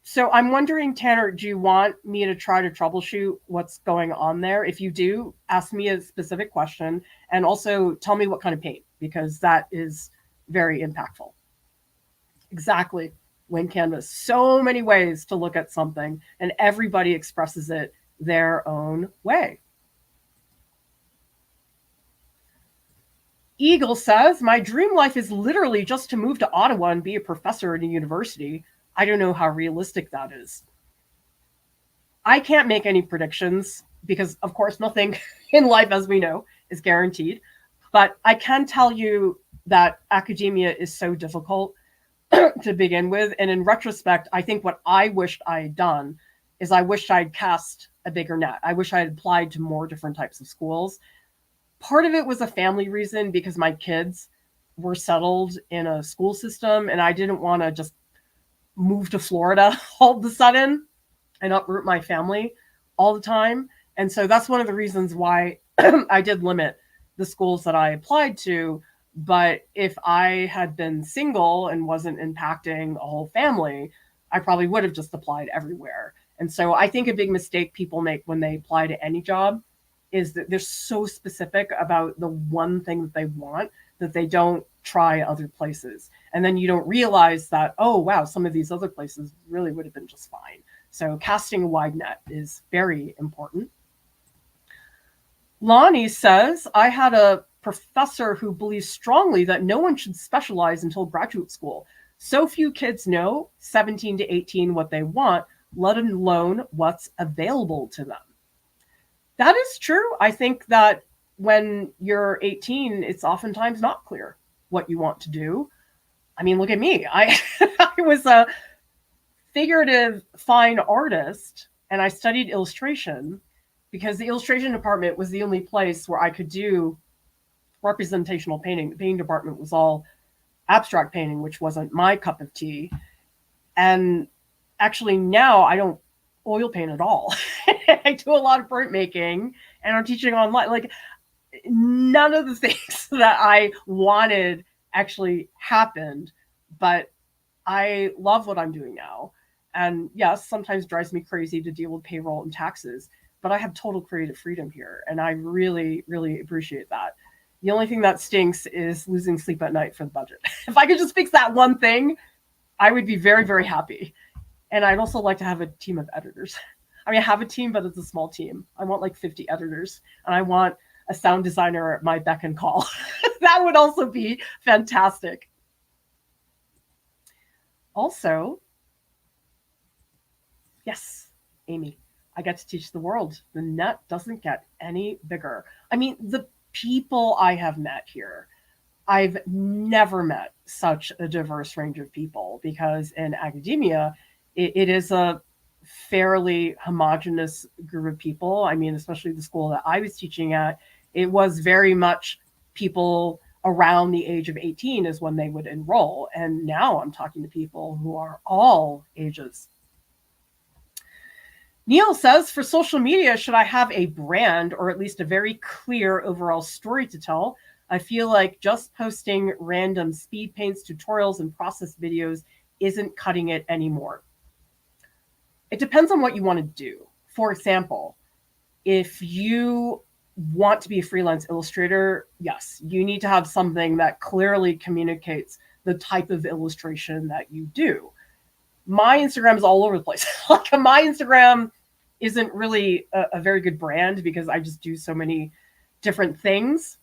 So I'm wondering, Tanner, do you want me to try to troubleshoot what's going on there? If you do, ask me a specific question and also tell me what kind of paint, because that is very impactful. Exactly. Wing canvas. So many ways to look at something, and everybody expresses it their own way. Eagle says, my dream life is literally just to move to Ottawa and be a professor at a university. I don't know how realistic that is. I can't make any predictions because, of course, nothing in life, as we know, is guaranteed. But I can tell you that academia is so difficult to begin with. And in retrospect, I think what I wished I had done is I wished I'd cast a bigger net. I wish I had applied to more different types of schools. Part of it was a family reason because my kids were settled in a school system and I didn't want to just move to Florida all of a sudden and uproot my family all the time. And so that's one of the reasons why I did limit the schools that I applied to. But if I had been single and wasn't impacting a whole family, I probably would have just applied everywhere. And so I think a big mistake people make when they apply to any job is that they're so specific about the one thing that they want that they don't try other places. And then you don't realize that, oh, wow, some of these other places really would have been just fine. So casting a wide net is very important. Lonnie says, I had a professor who believes strongly that no one should specialize until graduate school. So few kids know 17 to 18 what they want, let alone what's available to them. That is true. I think that when you're 18, it's oftentimes not clear what you want to do. I mean, look at me. I was a figurative fine artist and I studied illustration because the illustration department was the only place where I could do representational painting. The painting department was all abstract painting, which wasn't my cup of tea. And actually now I don't oil paint at all. I do a lot of printmaking and I'm teaching online. Like none of the things that I wanted actually happened, but I love what I'm doing now. And yes, sometimes drives me crazy to deal with payroll and taxes, but I have total creative freedom here. And I really, really appreciate that. The only thing that stinks is losing sleep at night for the budget. If I could just fix that one thing, I would be very, very happy. And I'd also like to have a team of editors. I mean, I have a team, but it's a small team. I want like 50 editors and I want a sound designer at my beck and call. That would also be fantastic. Also, yes, Amy, I get to teach the world. The net doesn't get any bigger. I mean, the people I have met here, I've never met such a diverse range of people because in academia, it is a fairly homogenous group of people. I mean, especially the school that I was teaching at, it was very much people around the age of 18 is when they would enroll. And now I'm talking to people who are all ages. Neil says, for social media, should I have a brand or at least a very clear overall story to tell? I feel like just posting random speed paints, tutorials, and process videos isn't cutting it anymore. It depends on what you want to do. For example, if you want to be a freelance illustrator, yes, you need to have something that clearly communicates the type of illustration that you do. My Instagram is all over the place. Like my Instagram isn't really a very good brand because I just do so many different things.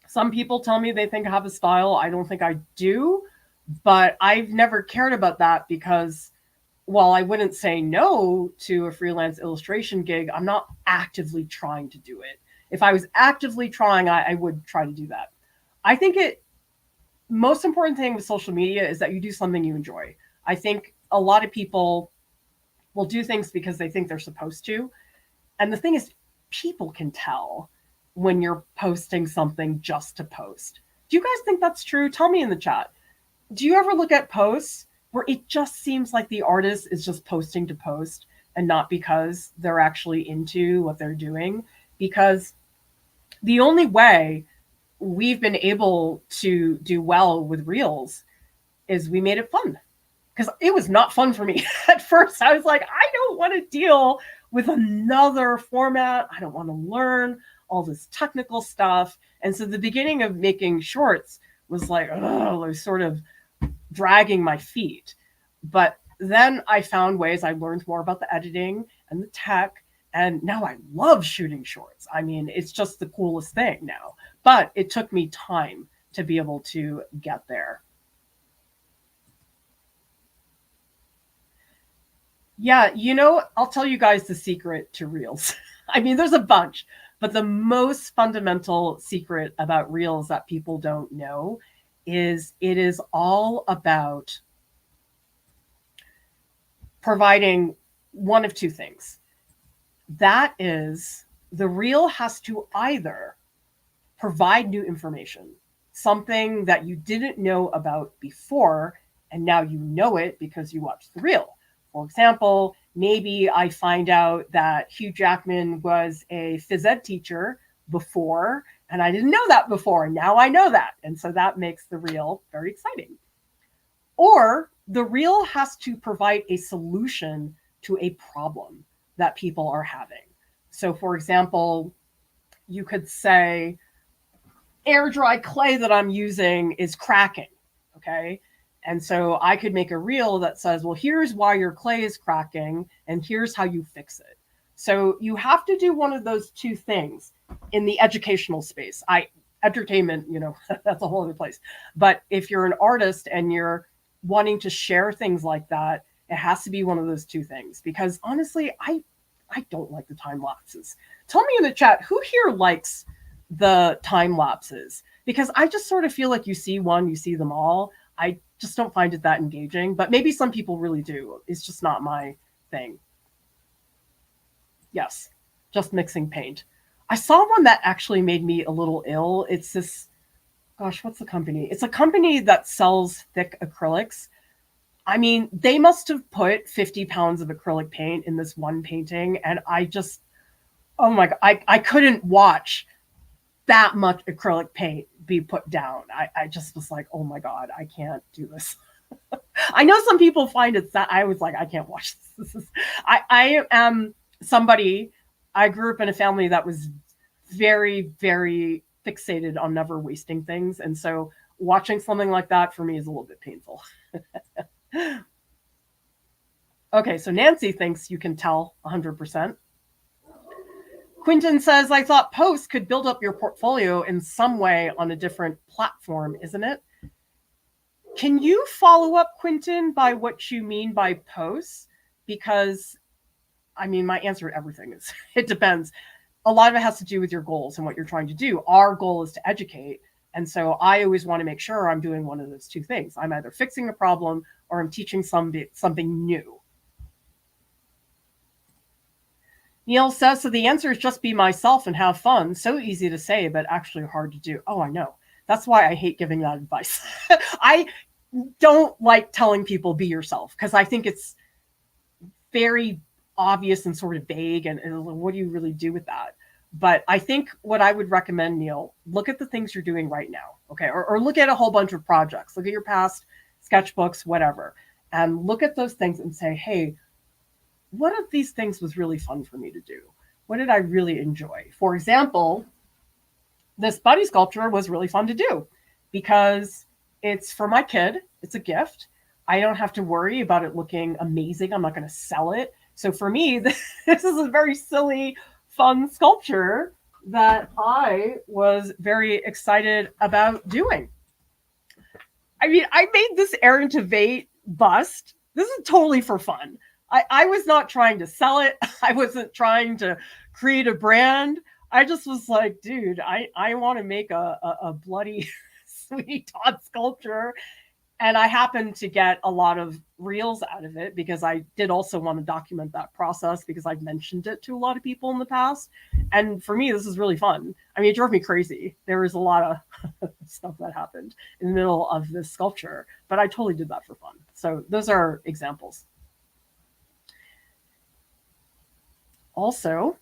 Some people tell me they think I have a style. I don't think I do, but I've never cared about that because while I wouldn't say no to a freelance illustration gig, I'm not actively trying to do it. If I was actively trying, I would try to do that. I think most important thing with social media is that you do something you enjoy. I think a lot of people will do things because they think they're supposed to. And the thing is, people can tell when you're posting something just to post. Do you guys think that's true? Tell me in the chat. Do you ever look at posts where it just seems like the artist is just posting to post and not because they're actually into what they're doing? Because the only way we've been able to do well with Reels is we made it fun. Because it was not fun for me. At first, I was like, I don't want to deal with another format. I don't want to learn all this technical stuff. And so the beginning of making shorts was like, oh, I was sort of dragging my feet. But then I found ways. I learned more about the editing and the tech. And now I love shooting shorts. I mean, it's just the coolest thing now. But it took me time to be able to get there. Yeah, I'll tell you guys the secret to Reels. I mean, there's a bunch, But the most fundamental secret about Reels that people don't know is it is all about providing one of two things. That is, the Reel has to either provide new information, something that you didn't know about before, and now you know it because you watched the Reel. For example, maybe I find out that Hugh Jackman was a phys ed teacher before, and I didn't know that before, and now I know that. And so that makes the Reel very exciting. Or the Reel has to provide a solution to a problem that people are having. So, for example, you could say, air dry clay that I'm using is cracking. Okay. And so I could make a Reel that says, well, here's why your clay is cracking and here's how you fix it. So you have to do one of those two things in the educational space. Entertainment, that's a whole other place. But if you're an artist and you're wanting to share things like that, it has to be one of those two things. Because honestly, I don't like the time lapses. Tell me in the chat, who here likes the time lapses? Because I just sort of feel like you see one, you see them all. I just don't find it that engaging, but maybe some people really do. It's just not my thing. Yes, just mixing paint. I saw one that actually made me a little ill. It's this, gosh, what's the company? It's a company that sells thick acrylics. I mean, they must have put 50 pounds of acrylic paint in this one painting. And I just, oh my God, I couldn't watch that much acrylic paint be put down. I just was like, oh my God, I can't do this. I know some people find it that I was like, I can't watch this. I am somebody, I grew up in a family that was very, very fixated on never wasting things. And so watching something like that for me is a little bit painful. Okay, so Nancy thinks you can tell 100%. Quinton says, I thought posts could build up your portfolio in some way on a different platform, isn't it? Can you follow up, Quinton, by what you mean by posts? Because, I mean, my answer to everything is, it depends. A lot of it has to do with your goals and what you're trying to do. Our goal is to educate. And so I always want to make sure I'm doing one of those two things. I'm either fixing a problem or I'm teaching something new. Neil says, so the answer is just be myself and have fun. So easy to say, but actually hard to do. Oh, I know. That's why I hate giving that advice. I don't like telling people be yourself because I think it's very obvious and sort of vague. And what do you really do with that? But I think what I would recommend, Neil, look at the things you're doing right now. Okay. Or look at a whole bunch of projects. Look at your past sketchbooks, whatever, and look at those things and say, hey, what of these things was really fun for me to do? What did I really enjoy? For example, this buddy sculpture was really fun to do because it's for my kid. It's a gift. I don't have to worry about it looking amazing. I'm not going to sell it. So for me, this is a very silly, fun sculpture that I was very excited about doing. I mean, I made this Aaron Tveit bust. This is totally for fun. I was not trying to sell it. I wasn't trying to create a brand. I just was like, dude, I want to make a bloody Sweeney Todd sculpture. And I happened to get a lot of reels out of it because I did also want to document that process because I've mentioned it to a lot of people in the past. And for me, this is really fun. I mean, it drove me crazy. There was a lot of stuff that happened in the middle of this sculpture, but I totally did that for fun. So those are examples. Also,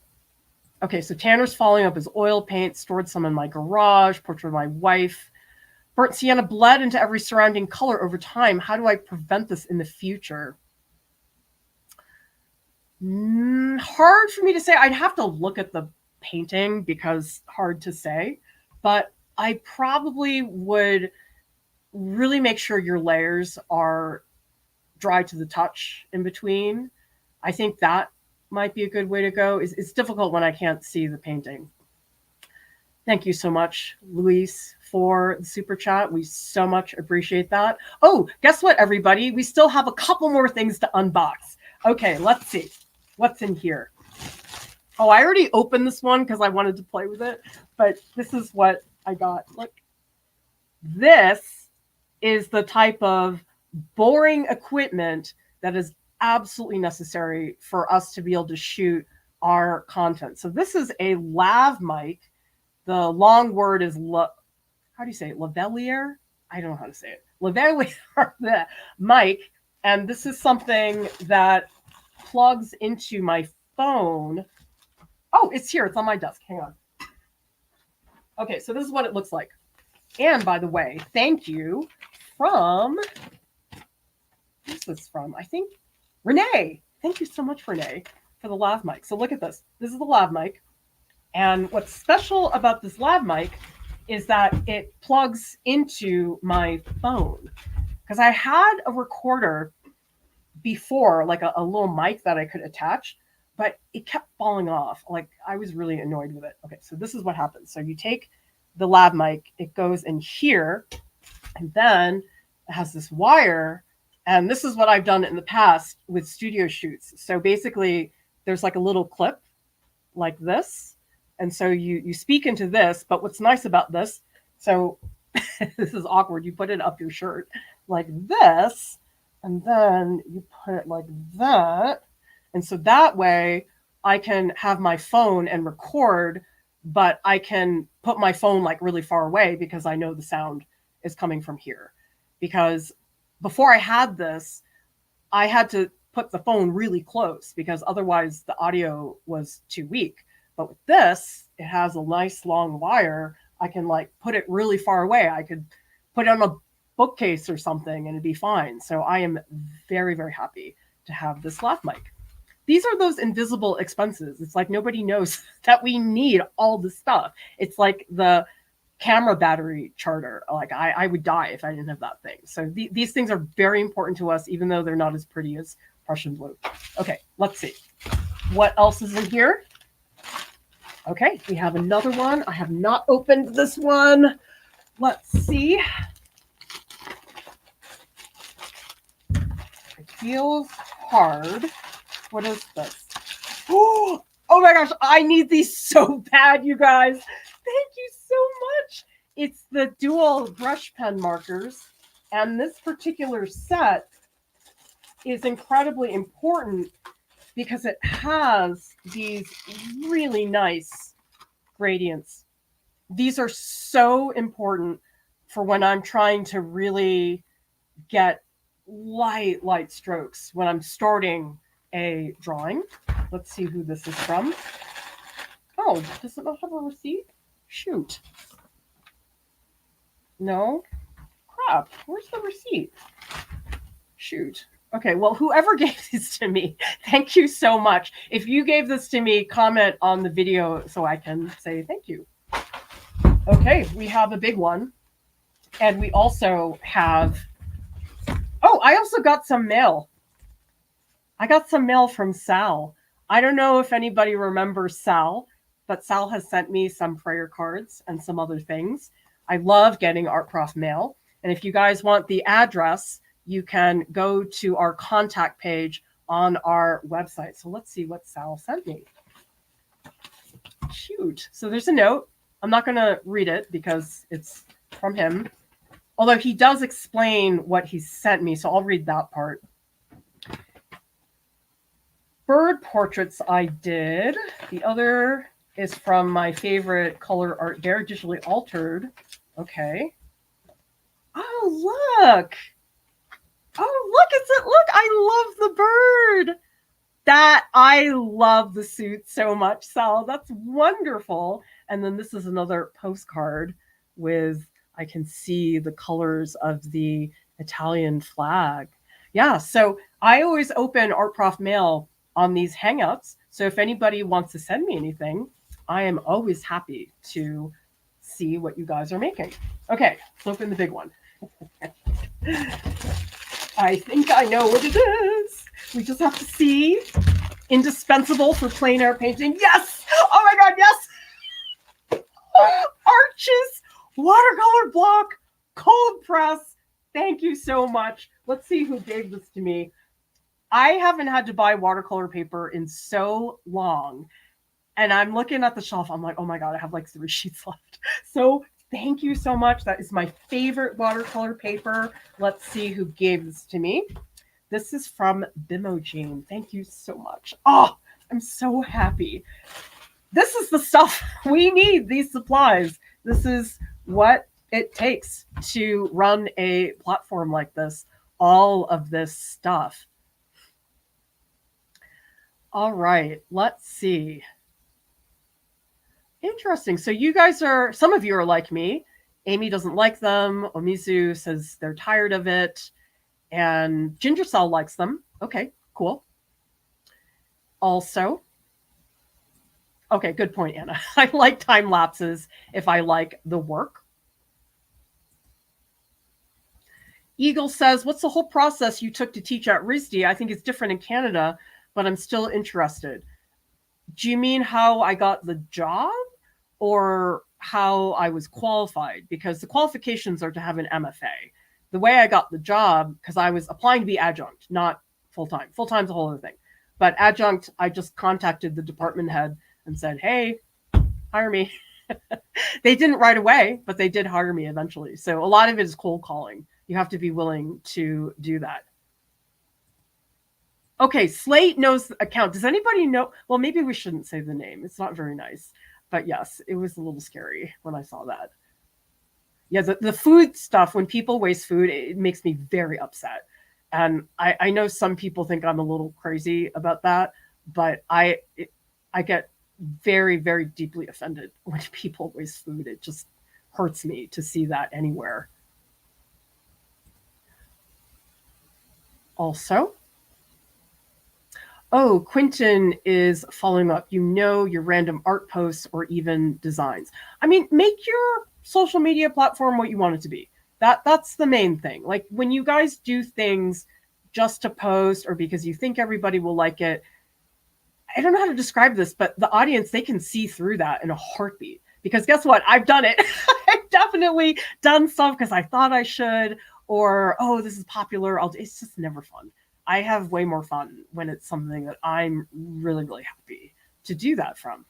okay, so Tanner's following up his oil paint, stored some in my garage, portrait of my wife. Burnt sienna bled into every surrounding color over time. How do I prevent this in the future? Hard for me to say. I'd have to look at the painting because hard to say. But I probably would really make sure your layers are dry to the touch in between. I think that might be a good way to go. It's difficult when I can't see the painting. Thank you so much, Luis, for the super chat. We so much appreciate that. Oh, guess what, everybody? We still have a couple more things to unbox. Okay, let's see what's in here. Oh, I already opened this one because I wanted to play with it, but this is what I got. Look, this is the type of boring equipment that is absolutely necessary for us to be able to shoot our content. So this is a lav mic. The long word is how do you say it? Lavalier? I don't know how to say it. Lavalier the mic. And this is something that plugs into my phone. Oh, it's here. It's on my desk. Hang on. Okay, so this is what it looks like. And by the way, thank you from, who's this from? I think Renee. Thank you so much, Renee, for the lav mic. So look at this. This is the lav mic. And what's special about this lav mic is that it plugs into my phone. Because I had a recorder before, like a little mic that I could attach, but it kept falling off. Like I was really annoyed with it. Okay, so this is what happens. So you take the lav mic, it goes in here, and then it has this wire. And this is what I've done in the past with studio shoots. So basically, there's like a little clip like this. And so you speak into this. But what's nice about this, so this is awkward. You put it up your shirt like this, and then you put it like that. And so that way I can have my phone and record, but I can put my phone like really far away because I know the sound is coming from here. Because before I had this, I had to put the phone really close because otherwise the audio was too weak. But with this, it has a nice long wire. I can like put it really far away. I could put it on a bookcase or something and it'd be fine. So I am very, very happy to have this lav mic. These are those invisible expenses. It's like nobody knows that we need all this stuff. It's like the camera battery charger. Like I would die if I didn't have that thing. So these things are very important to us, even though they're not as pretty as Prussian blue. Okay, let's see. What else is in here? Okay, we have another one. I have not opened this one. Let's see. It feels hard. What is this? Oh my gosh, I need these so bad, you guys. Thank you so much. It's the dual brush pen markers. And this particular set is incredibly important because it has these really nice gradients. These are so important for when I'm trying to really get light strokes when I'm starting a drawing. Let's see who this is from. Oh, does it not have a receipt? Shoot. No? Crap. Where's the receipt? Shoot. Okay, well, whoever gave this to me, thank you so much. If you gave this to me, comment on the video so I can say thank you. Okay, we have a big one. And we also have... Oh, I also got some mail. I got some mail from Sal. I don't know if anybody remembers Sal, but Sal has sent me some prayer cards and some other things. I love getting Art Prof mail. And if you guys want the address, you can go to our contact page on our website. So let's see what Sal sent me. Shoot. So there's a note. I'm not going to read it because it's from him. Although he does explain what he sent me, so I'll read that part. Bird portraits I did. The other is from my favorite color art there, digitally altered. Okay. Oh, look. Oh, look, it's it. Look, I love the bird. I love the suit so much, Sal. That's wonderful. And then this is another postcard with, I can see the colors of the Italian flag. Yeah, so I always open Art Prof mail on these Hangouts. So if anybody wants to send me anything, I am always happy to see what you guys are making. Okay, let's open the big one. I think I know what it is. We just have to see. Indispensable for plein air painting. Yes! Oh my God, yes! Arches, watercolor block, cold press. Thank you so much. Let's see who gave this to me. I haven't had to buy watercolor paper in so long. And I'm looking at the shelf. I'm like, oh my God, I have like 3 sheets left. So thank you so much. That is my favorite watercolor paper. Let's see who gave this to me. This is from Bimogene. Thank you so much. Oh, I'm so happy. This is the stuff we need, these supplies. This is what it takes to run a platform like this. All of this stuff. All right, let's see. Interesting. So you guys are, some of you are like me. Amy doesn't like them. Omizu says they're tired of it. And Ginger Cell likes them. Okay, cool. Also, okay, good point, Anna. I like time lapses if I like the work. Eagle says, what's the whole process you took to teach at RISD? I think it's different in Canada, but I'm still interested. Do you mean how I got the job or how I was qualified? Because the qualifications are to have an MFA. The way I got the job, because I was applying to be adjunct, not full-time. Full-time's a whole other thing. But adjunct, I just contacted the department head and said, hey, hire me. They didn't right away, but they did hire me eventually. So a lot of it is cold calling. You have to be willing to do that. Okay, Slate knows the account. Does anybody know? Well, maybe we shouldn't say the name. It's not very nice. But yes, it was a little scary when I saw that. Yeah, the food stuff, when people waste food, it makes me very upset. And I know some people think I'm a little crazy about that, but I get very, very deeply offended when people waste food. It just hurts me to see that anywhere. Also, oh, Quentin is following up. You know your random art posts or even designs. I mean, make your social media platform what you want it to be. That's the main thing. Like when you guys do things just to post or because you think everybody will like it, I don't know how to describe this, but the audience, they can see through that in a heartbeat. Because guess what? I've done it. I've definitely done stuff because I thought I should, or, oh, this is popular. It's just never fun. I have way more fun when it's something that I'm really, really happy to do that from.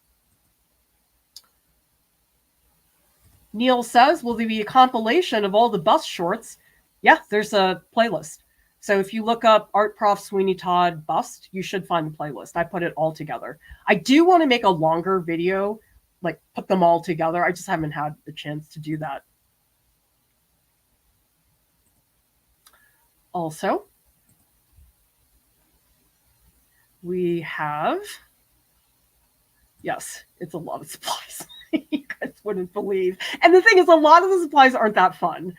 Neil says, will there be a compilation of all the bus shorts? Yeah, there's a playlist. So if you look up Art Prof Sweeney Todd bust, you should find the playlist. I put it all together. I do want to make a longer video, like put them all together. I just haven't had the chance to do that. Also, we have, yes, it's a lot of supplies. You guys wouldn't believe. And the thing is, a lot of the supplies aren't that fun.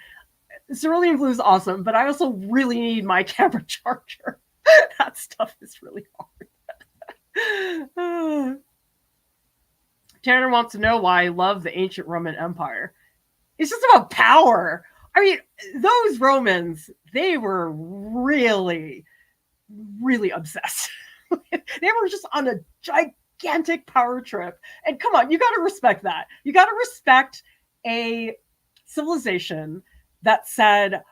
Cerulean glue is awesome, but I also really need my camera charger. That stuff is really hard. Tanner wants to know why I love the ancient Roman Empire. It's just about power. I mean, those Romans, they were really, really obsessed. They were just on a gigantic power trip. And come on, you got to respect that. You got to respect a civilization that said,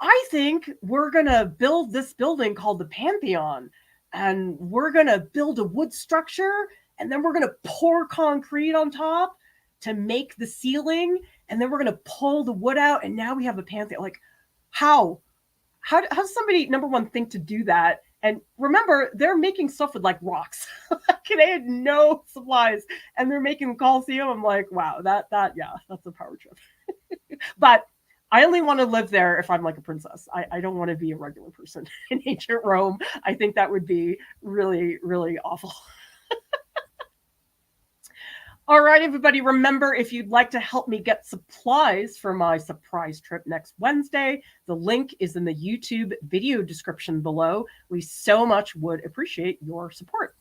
I think we're going to build this building called the Pantheon, and we're going to build a wood structure, and then we're going to pour concrete on top to make the ceiling, and then we're going to pull the wood out, and now we have a Pantheon. Like, how does somebody, number one, think to do that? And remember, they're making stuff with like rocks. They had no supplies, and they're making Colosseum. I'm like, wow, yeah, that's a power trip. But I only want to live there if I'm like a princess. I don't want to be a regular person in ancient Rome. I think that would be really, really awful. All right, everybody, remember, if you'd like to help me get supplies for my surprise trip next Wednesday, the link is in the YouTube video description below. We so much would appreciate your support.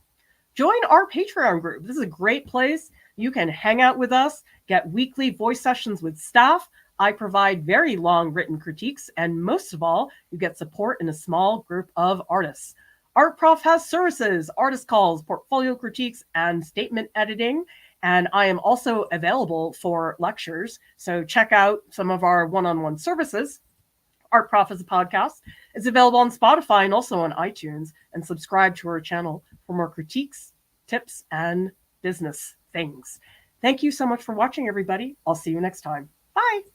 Join our Patreon group. This is a great place. You can hang out with us, get weekly voice sessions with staff. I provide very long written critiques, and most of all, you get support in a small group of artists. Art Prof has services, artist calls, portfolio critiques, and statement editing. And I am also available for lectures. So check out some of our one-on-one services. Art Prof is a podcast. It's available on Spotify and also on iTunes. And subscribe to our channel for more critiques, tips, and business things. Thank you so much for watching, everybody. I'll see you next time. Bye.